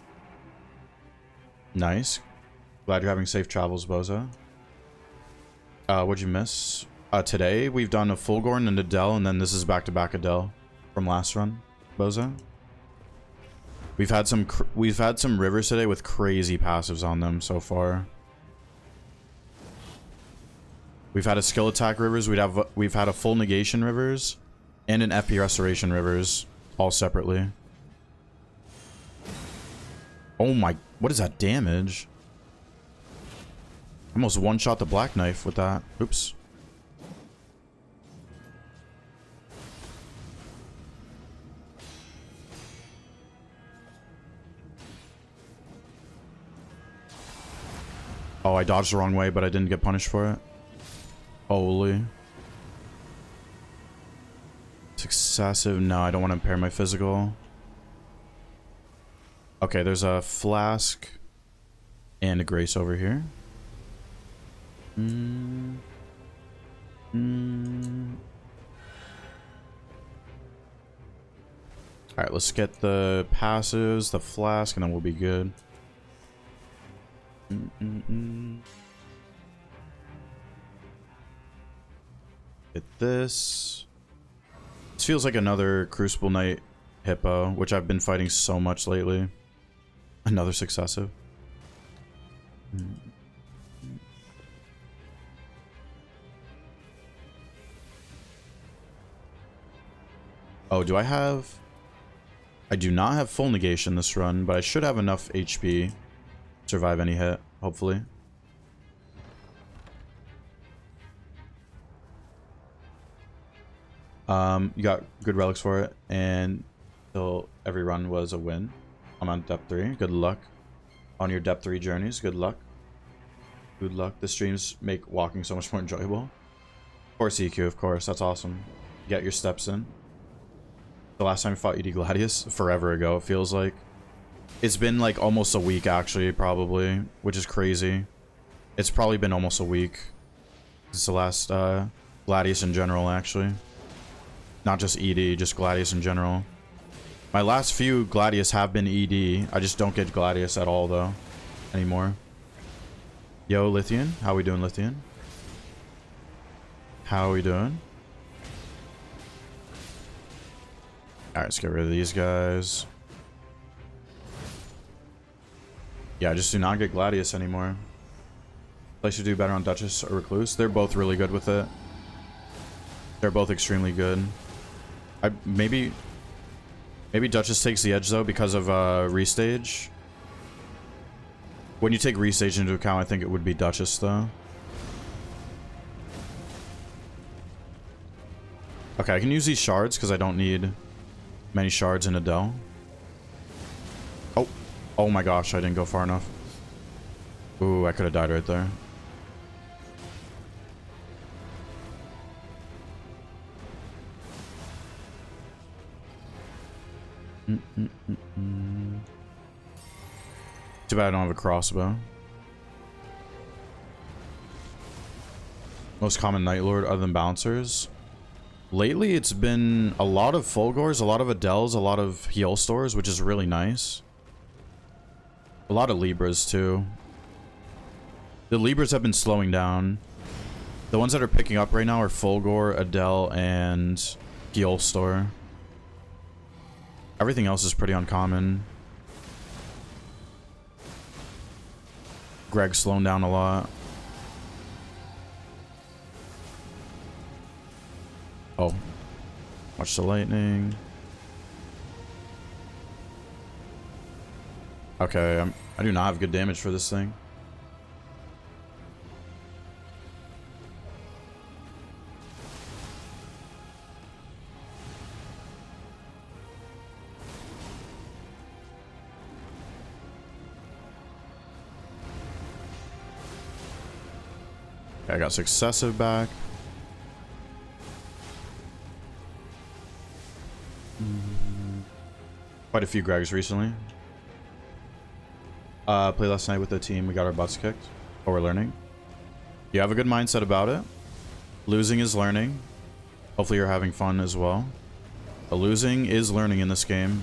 Nice. Glad you're having safe travels, Boza. What'd you miss? Today we've done a Fulgorn and Adele, and then this is back-to-back Adele from last run, Boza. We've had some rivers today with crazy passives on them so far. We've had a skill attack rivers. We've had a full negation rivers and an FP restoration rivers, all separately. Oh my, what is that damage? Almost one-shot the Black Knife with that. Oops. Oh, I dodged the wrong way, but I didn't get punished for it. Holy. Successive. No, I don't want to impair my physical. Okay, there's a flask and a grace over here. Alright, let's get the passives, the flask, and then we'll be good. Get this. This feels like another Crucible Knight Hippo, which I've been fighting so much lately. Another successive. Oh, do I have... I do not have full negation this run, but I should have enough HP to survive any hit, hopefully. You got good relics for it, and till every run was a win. I'm on depth 3. Good luck on your depth 3 journeys. Good luck. Good luck. The streams make walking so much more enjoyable. Of course, EQ, of course. That's awesome. Get your steps in. The last time I fought ED Gladius, forever ago, it feels like. It's been like almost a week, actually, probably, which is crazy. It's probably been almost a week. It's the last Gladius in general, actually. Not just ED, just Gladius in general. My last few Gladius have been ED. I just don't get Gladius at all, though, anymore. Yo, Lithian. How we doing, Lithian? How we doing? Alright, let's get rid of these guys. Yeah, I just do not get Gladius anymore. I should do better on Duchess or Recluse. They're both really good with it. They're both extremely good. Maybe Duchess takes the edge, though, because of Restage. When you take Restage into account, I think it would be Duchess, though. Okay, I can use these shards because I don't need many shards in Adele. Oh my gosh, I didn't go far enough. Ooh, I could have died right there. Too bad I don't have a crossbow. Most common Night Lord other than bouncers. Lately, it's been a lot of Fulgors, a lot of Adels, a lot of heal stores, which is really nice. A lot of Libras, too. The Libras have been slowing down. The ones that are picking up right now are Fulgor, Adele, and heal store. Everything else is pretty uncommon. Greg's slowing down a lot. Oh. Watch the lightning. Okay, I do not have good damage for this thing. Okay, I got Successive back. Quite a few Gregs recently. Played last night with the team. We got our butts kicked. But we're learning. You have a good mindset about it. Losing is learning. Hopefully you're having fun as well. But losing is learning in this game.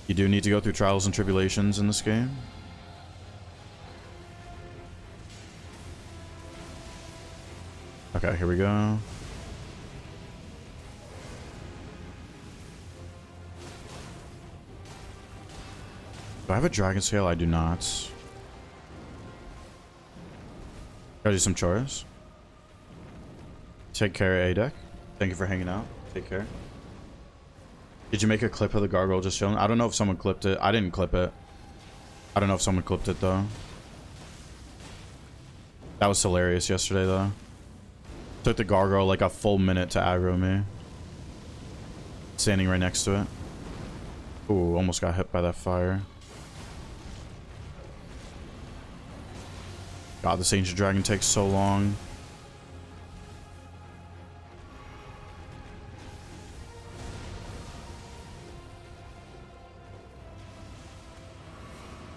You do need to go through trials and tribulations in this game. Okay, here we go. Do I have a Dragon Scale? I do not. Gotta do some chores. Take care, A-Deck. Thank you for hanging out. Take care. Did you make a clip of the gargoyle just chilling? I don't know if someone clipped it. I didn't clip it. I don't know if someone clipped it, though. That was hilarious yesterday, though. Took the gargoyle like a full minute to aggro me. Standing right next to it. Ooh, almost got hit by that fire. God, this ancient dragon takes so long.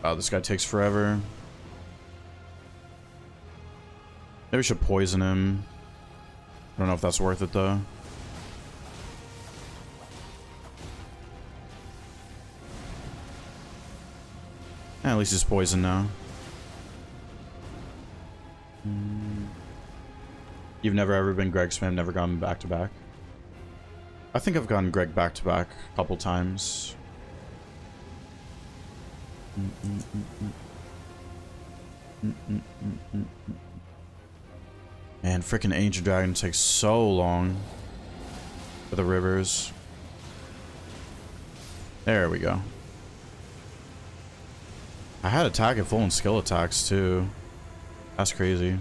Oh, this guy takes forever. Maybe we should poison him. I don't know if that's worth it, though. At least he's poisoned now. You've never ever been Greg spam, never gone back to back? I think I've gone Greg back to back a couple times. Man, freaking Ancient Dragon takes so long. For the rivers. There we go. I had attack at full and skill attacks too. That's crazy.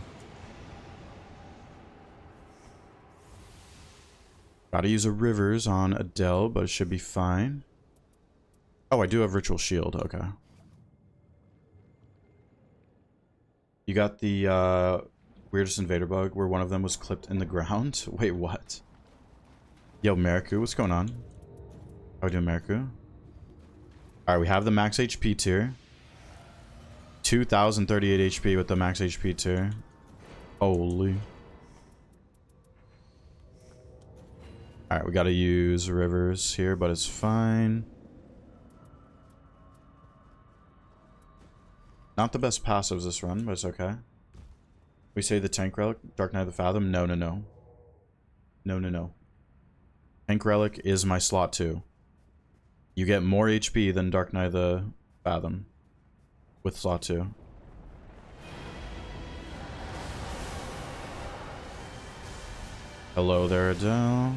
Gotta use a rivers on Adele, but it should be fine. Oh, I do have ritual shield. Okay. You got the weirdest invader bug where one of them was clipped in the ground. Wait, what? Yo, Mariku, what's going on? How we doing, Mariku? Alright, we have the max HP tier. 2038 HP with the max HP tier. Holy. Alright, we gotta use rivers here, but it's fine. Not the best passives this run, but it's okay. We say the tank relic, Dark Knight of the Fathom. No, no, no. No, no, no. Tank relic is my slot 2. You get more HP than Dark Knight of the Fathom with slot 2. Hello there, Adele.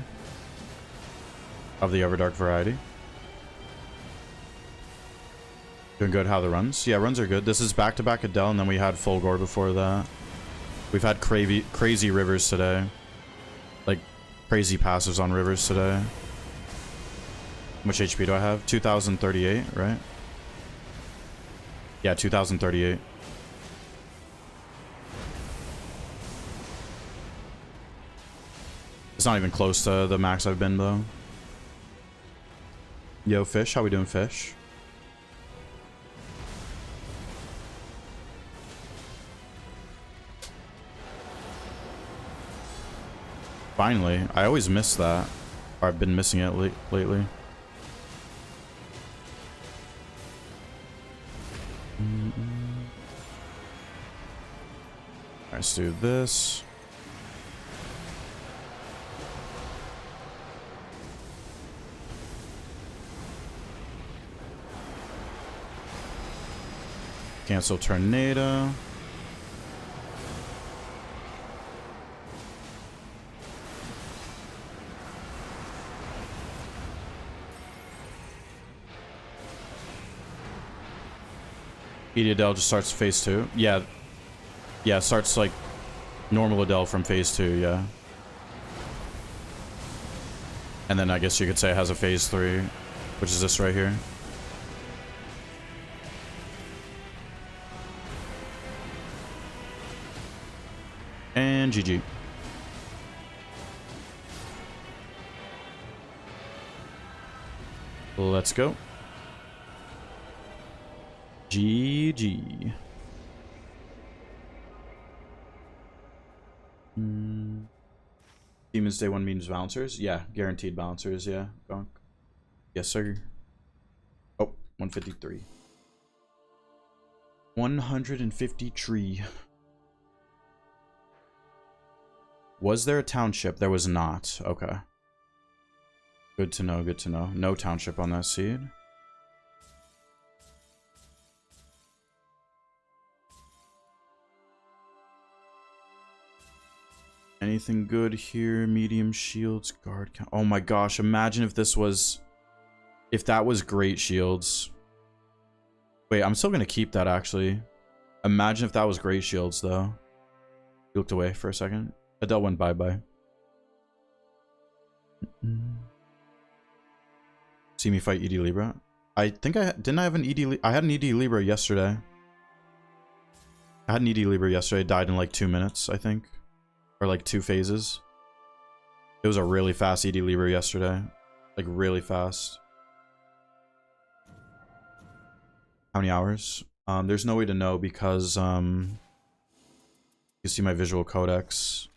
Of the Everdark variety. Doing good. How the runs? Yeah, runs are good. This is back-to-back Adele, and then we had Fulgore before that. We've had crazy rivers today. Like, crazy passives on rivers today. How much HP do I have? 2038, right? Yeah, 2038. It's not even close to the max I've been, though. Yo, Fish. How we doing, Fish? Finally. I always miss that. Or I've been missing it lately. Let's do this. Cancel Tornado. Adele just starts phase 2. Yeah. Yeah, starts like normal Adele from phase 2, yeah. And then I guess you could say it has a phase 3, which is this right here. And GG. Let's go. GG. Demon's Day 1 means bouncers? Yeah, guaranteed bouncers, yeah. Gonk. Yes, sir. Oh, 153. 153. Was there a township? There was not. Okay. Good to know, good to know. No township on that seed. Anything good here? Medium shields, guard count. Oh my gosh, imagine if this was... If that was great shields. Wait, I'm still gonna keep that actually. Imagine if that was great shields though. You looked away for a second. Adele went bye-bye. See me fight ED Libra? I think didn't I have an ED... I had an ED Libra yesterday. I had an ED Libra yesterday. Died in like 2 minutes, I think. Or like 2 phases. It was a really fast ED Libra yesterday. Like really fast. How many hours? There's no way to know because you see my visual codex.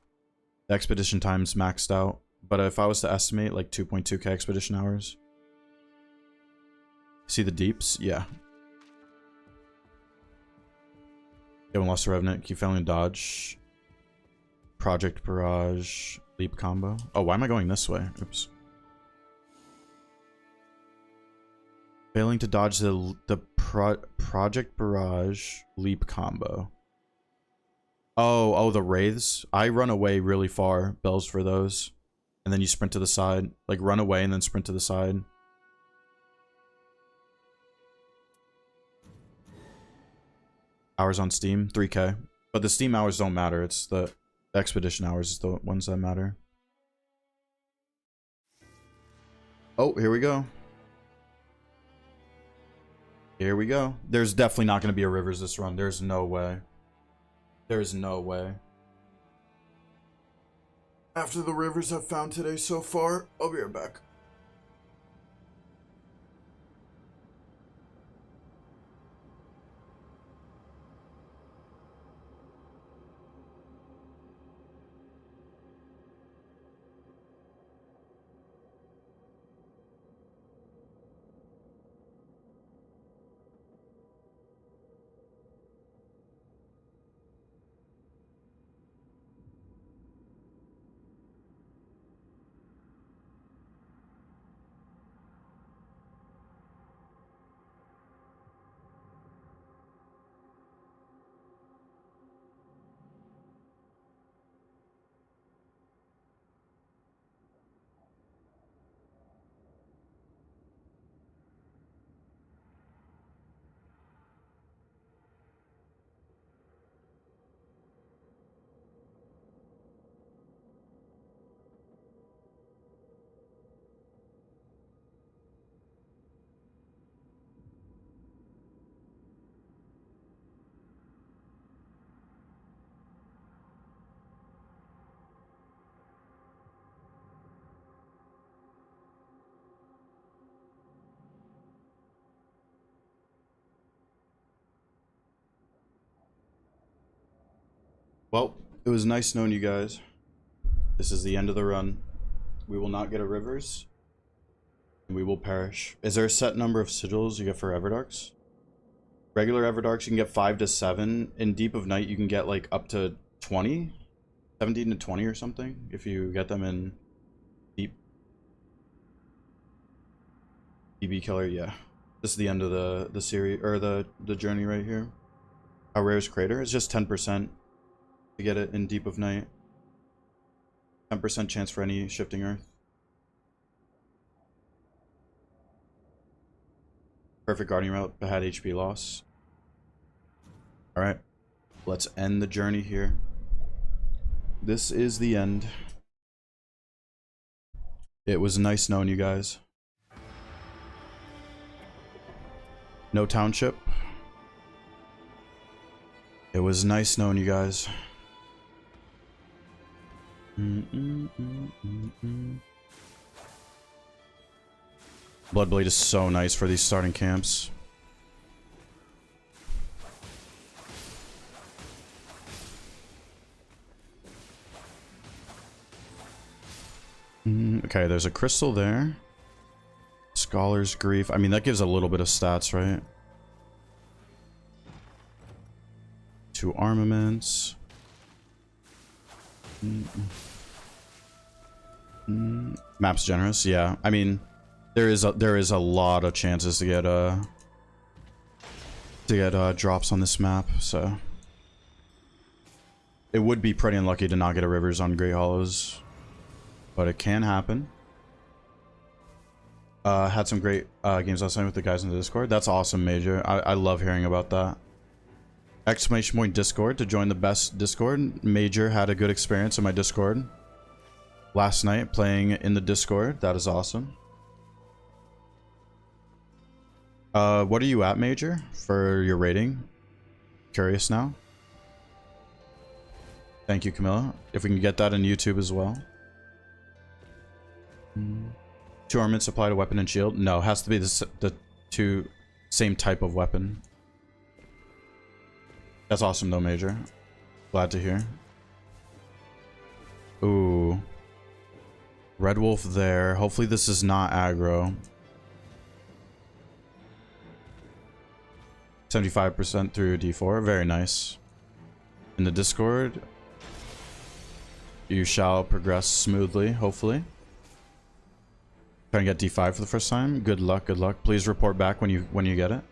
The expedition time's maxed out. But if I was to estimate like 2.2k expedition hours. See the deeps? Yeah. Haven't lost the Revenant. Keep failing to dodge. Project Barrage. Leap combo. Oh, why am I going this way? Oops. Failing to dodge the Project Barrage leap combo. Oh, the wraiths. I run away really far, bells for those. And then you sprint to the side. Like, run away and then sprint to the side. Hours on Steam, 3K. But the Steam hours don't matter. It's the expedition hours is the ones that matter. Oh, here we go. Here we go. There's definitely not going to be a Rivers this run. There's no way. There's no way. After the Rivers I've found today so far, I'll be right back. Well, it was nice knowing you guys. This is the end of the run. We will not get a Rivers. And we will perish. Is there a set number of sigils you get for Everdarks? Regular Everdarks, you can get 5 to 7. In Deep of Night, you can get like up to 20? 17 to 20 or something, if you get them in Deep. DB Killer, yeah. This is the end of the series, or the journey right here. How rare is Crater? It's just 10% to get it in Deep of Night. 10% chance for any Shifting Earth. Perfect Guardian route, but had HP loss. Alright. Let's end the journey here. This is the end. It was nice knowing you guys. No township. It was nice knowing you guys. Bloodblade is so nice for these starting camps. Okay, there's a crystal there. Scholar's Grief. I mean, that gives a little bit of stats, right? 2 armaments. Map's generous, yeah. I mean, there is a lot of chances to get drops on this map, so it would be pretty unlucky to not get a Rivers on Great Hollows, but it can happen. Had some great games last night with the guys in the Discord. That's awesome, Major. I love hearing about that. Exclamation point Discord to join the best Discord. Major had a good experience in my Discord last night playing in the Discord. That is awesome. What are you at, Major, for your rating? Curious now. Thank you, Camilla. If we can get that on YouTube as well. 2 armaments apply to weapon and shield? No, it has to be the 2 same type of weapon. That's awesome though, Major. Glad to hear. Ooh. Red Wolf there. Hopefully this is not aggro. 75% through D4. Very nice. In the Discord, you shall progress smoothly, hopefully. Trying to get D5 for the first time. Good luck, good luck. Please report back when you get it.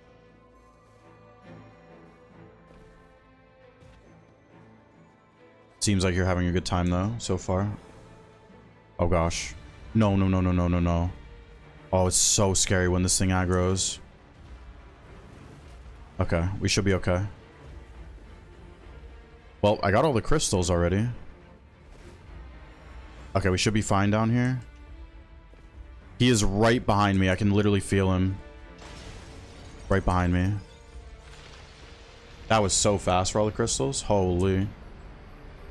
Seems like you're having a good time though, so far. Oh gosh. No, no, no, no, no, no, no. Oh, it's so scary when this thing aggroes. Okay, we should be okay. Well, I got all the crystals already. Okay, we should be fine down here. He is right behind me. I can literally feel him. Right behind me. That was so fast for all the crystals. Holy.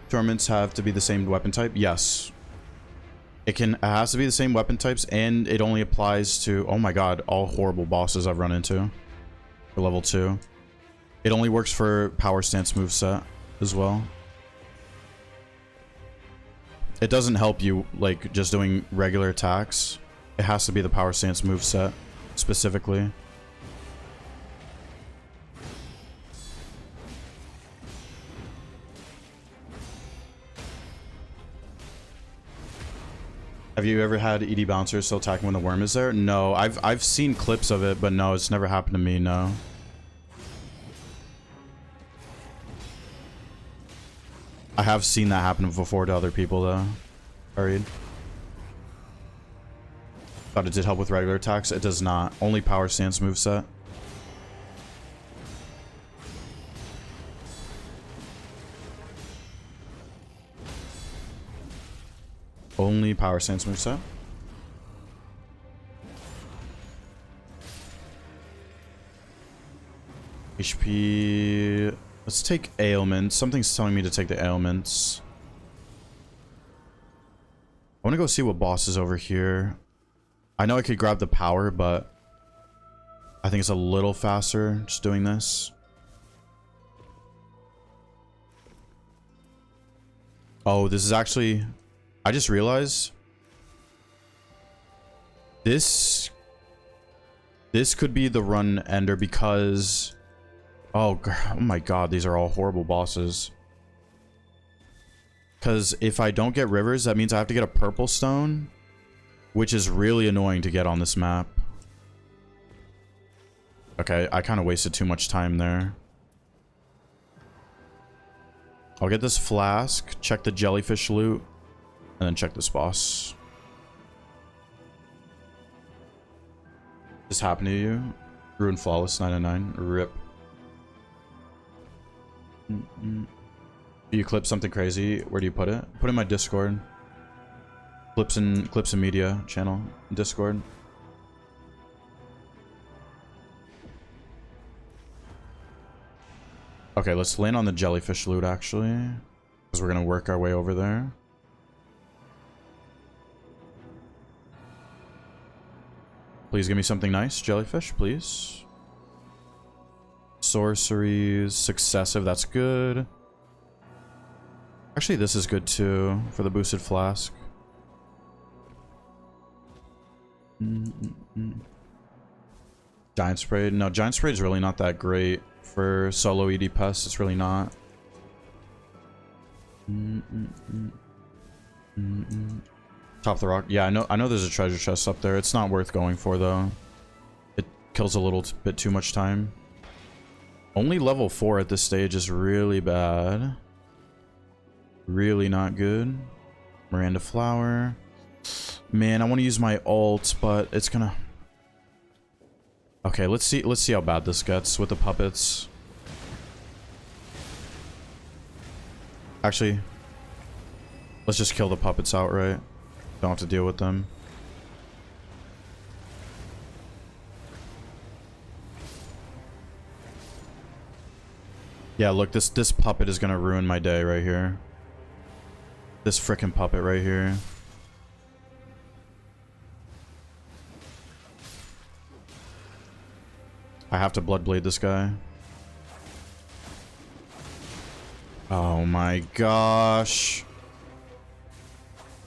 Tournaments have to be the same weapon type? Yes. It has to be the same weapon types, and it only applies to, oh my god, all horrible bosses I've run into. For level 2. It only works for power stance moveset as well. It doesn't help you, like, just doing regular attacks. It has to be the power stance moveset, specifically. Have you ever had ED bouncers still attacking when the worm is there? No, I've seen clips of it, but no, it's never happened to me, no. I have seen that happen before to other people, though. Hurried. Thought it did help with regular attacks. It does not. Only power stance moveset. Only power stance moveset. HP. Let's take ailments. Something's telling me to take the ailments. I want to go see what boss is over here. I know I could grab the power, but I think it's a little faster just doing this. Oh, this is actually... I just realized this could be the run ender because oh my god, these are all horrible bosses. Because if I don't get rivers, that means I have to get a purple stone, which is really annoying to get on this map. Okay, I kind of wasted too much time there. I'll get this flask, check the jellyfish loot, and then check this boss. This happened to you? Ruin Flawless 999. Rip. You clip something crazy. Where do you put it? Put it in my Discord. Clips and media channel. Discord. Okay, let's land on the jellyfish loot actually. Because we're gonna work our way over there. Please give me something nice, jellyfish, please. Sorceries, successive, that's good. Actually, this is good too, for the boosted flask. Giant spray, no, giant spray is really not that great for solo ED pests, it's really not. Top of the rock. Yeah, I know there's a treasure chest up there. It's not worth going for, though. It kills a little bit too much time. Only level 4 at this stage is really bad. Really not good. Miranda Flower. Man, I want to use my ult, but it's gonna... Okay, let's see how bad this gets with the puppets. Actually, let's just kill the puppets outright. Don't have to deal with them. Yeah, look, this puppet is gonna ruin my day right here. This frickin' puppet right here. I have to Bloodblade this guy. Oh my gosh.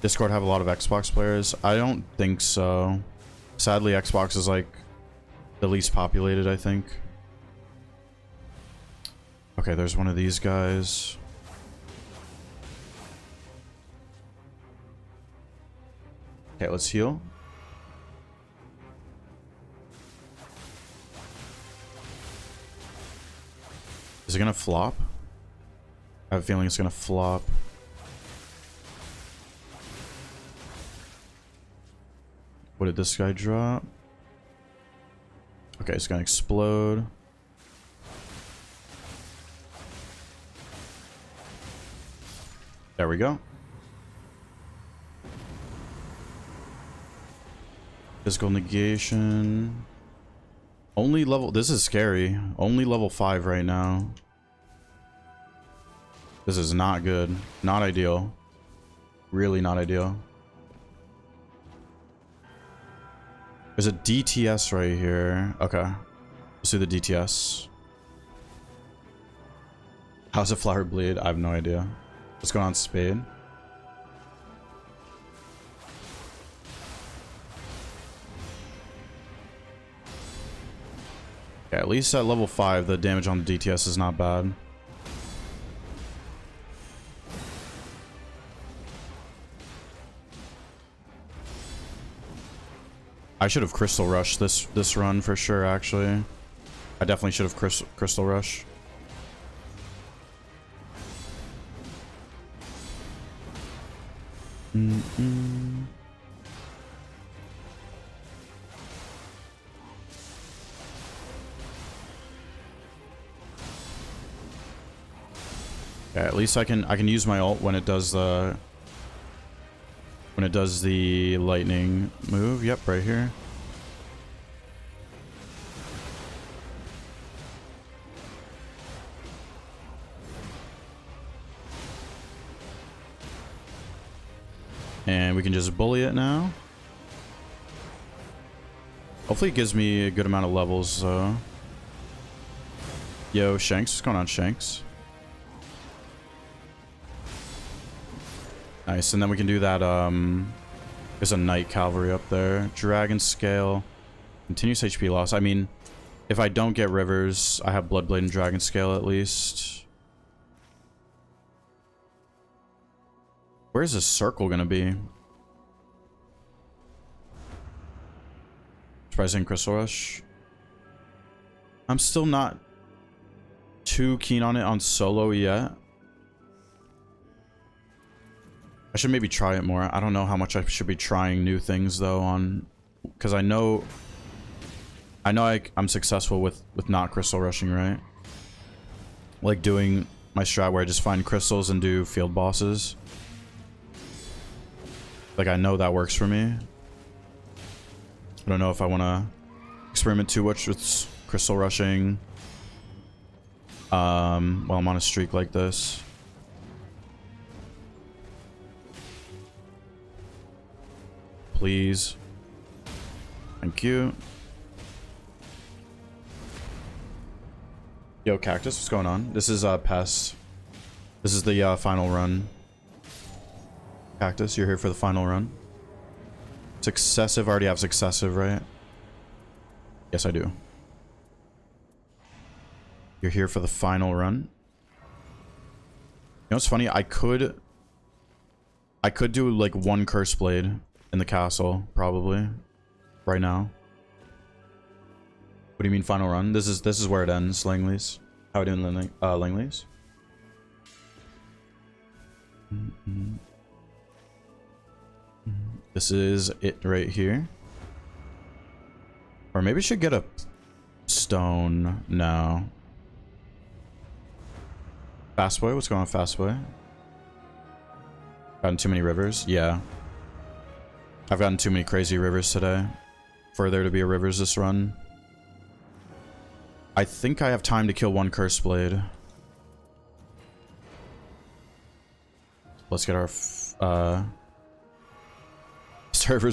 Discord have a lot of Xbox players? I don't think so. Sadly, Xbox is like the least populated, I think. Okay, there's one of these guys. Okay, let's heal. Is it gonna flop? I have a feeling it's gonna flop. What did this guy drop? Okay, it's gonna explode. There we go. Physical negation. Only level... This is scary. Only level 5 right now. This is not good. Not ideal. Really not ideal. There's a DTS right here. Okay. Let's do the DTS. How's a flower bleed? I have no idea. What's going on, Spade? Yeah, at least at level 5, the damage on the DTS is not bad. I should have Crystal Rush this run for sure, actually. I definitely should have Crystal Rush. Yeah, at least I can use my ult when it does the lightning move. Yep, right here. And we can just bully it now. Hopefully it gives me a good amount of levels, though. Yo, Shanks. What's going on, Shanks? Nice, and then we can do that, there's a Knight Cavalry up there. Dragon Scale. Continuous HP loss. I mean, if I don't get Rivers, I have Bloodblade and Dragon Scale at least. Where's this circle gonna be? Surprising Crystal Rush. I'm still not too keen on it on solo yet. I should maybe try it more. I don't know how much I should be trying new things though on, because I know I'm successful with not crystal rushing, right? Like doing my strat where I just find crystals and do field bosses. Like I know that works for me. I don't know if I want to experiment too much with crystal rushing while I'm on a streak like this. Please. Thank you. Yo, Cactus, what's going on? This is Pest. This is the final run. Cactus, you're here for the final run. Successive, already have successive, right? Yes, I do. You're here for the final run. You know what's funny? I could do like one Curse Blade in the castle, probably. Right now. What do you mean final run? This is where it ends, Langley's. How are we doing, Langley's? This is it right here. Or maybe I should get a stone. No. Fast Boy? What's going on, Fast Boy? Gotten too many rivers? Yeah. I've gotten too many crazy rivers today for there to be a rivers this run. I think I have time to kill one Curse Blade. Let's get our servers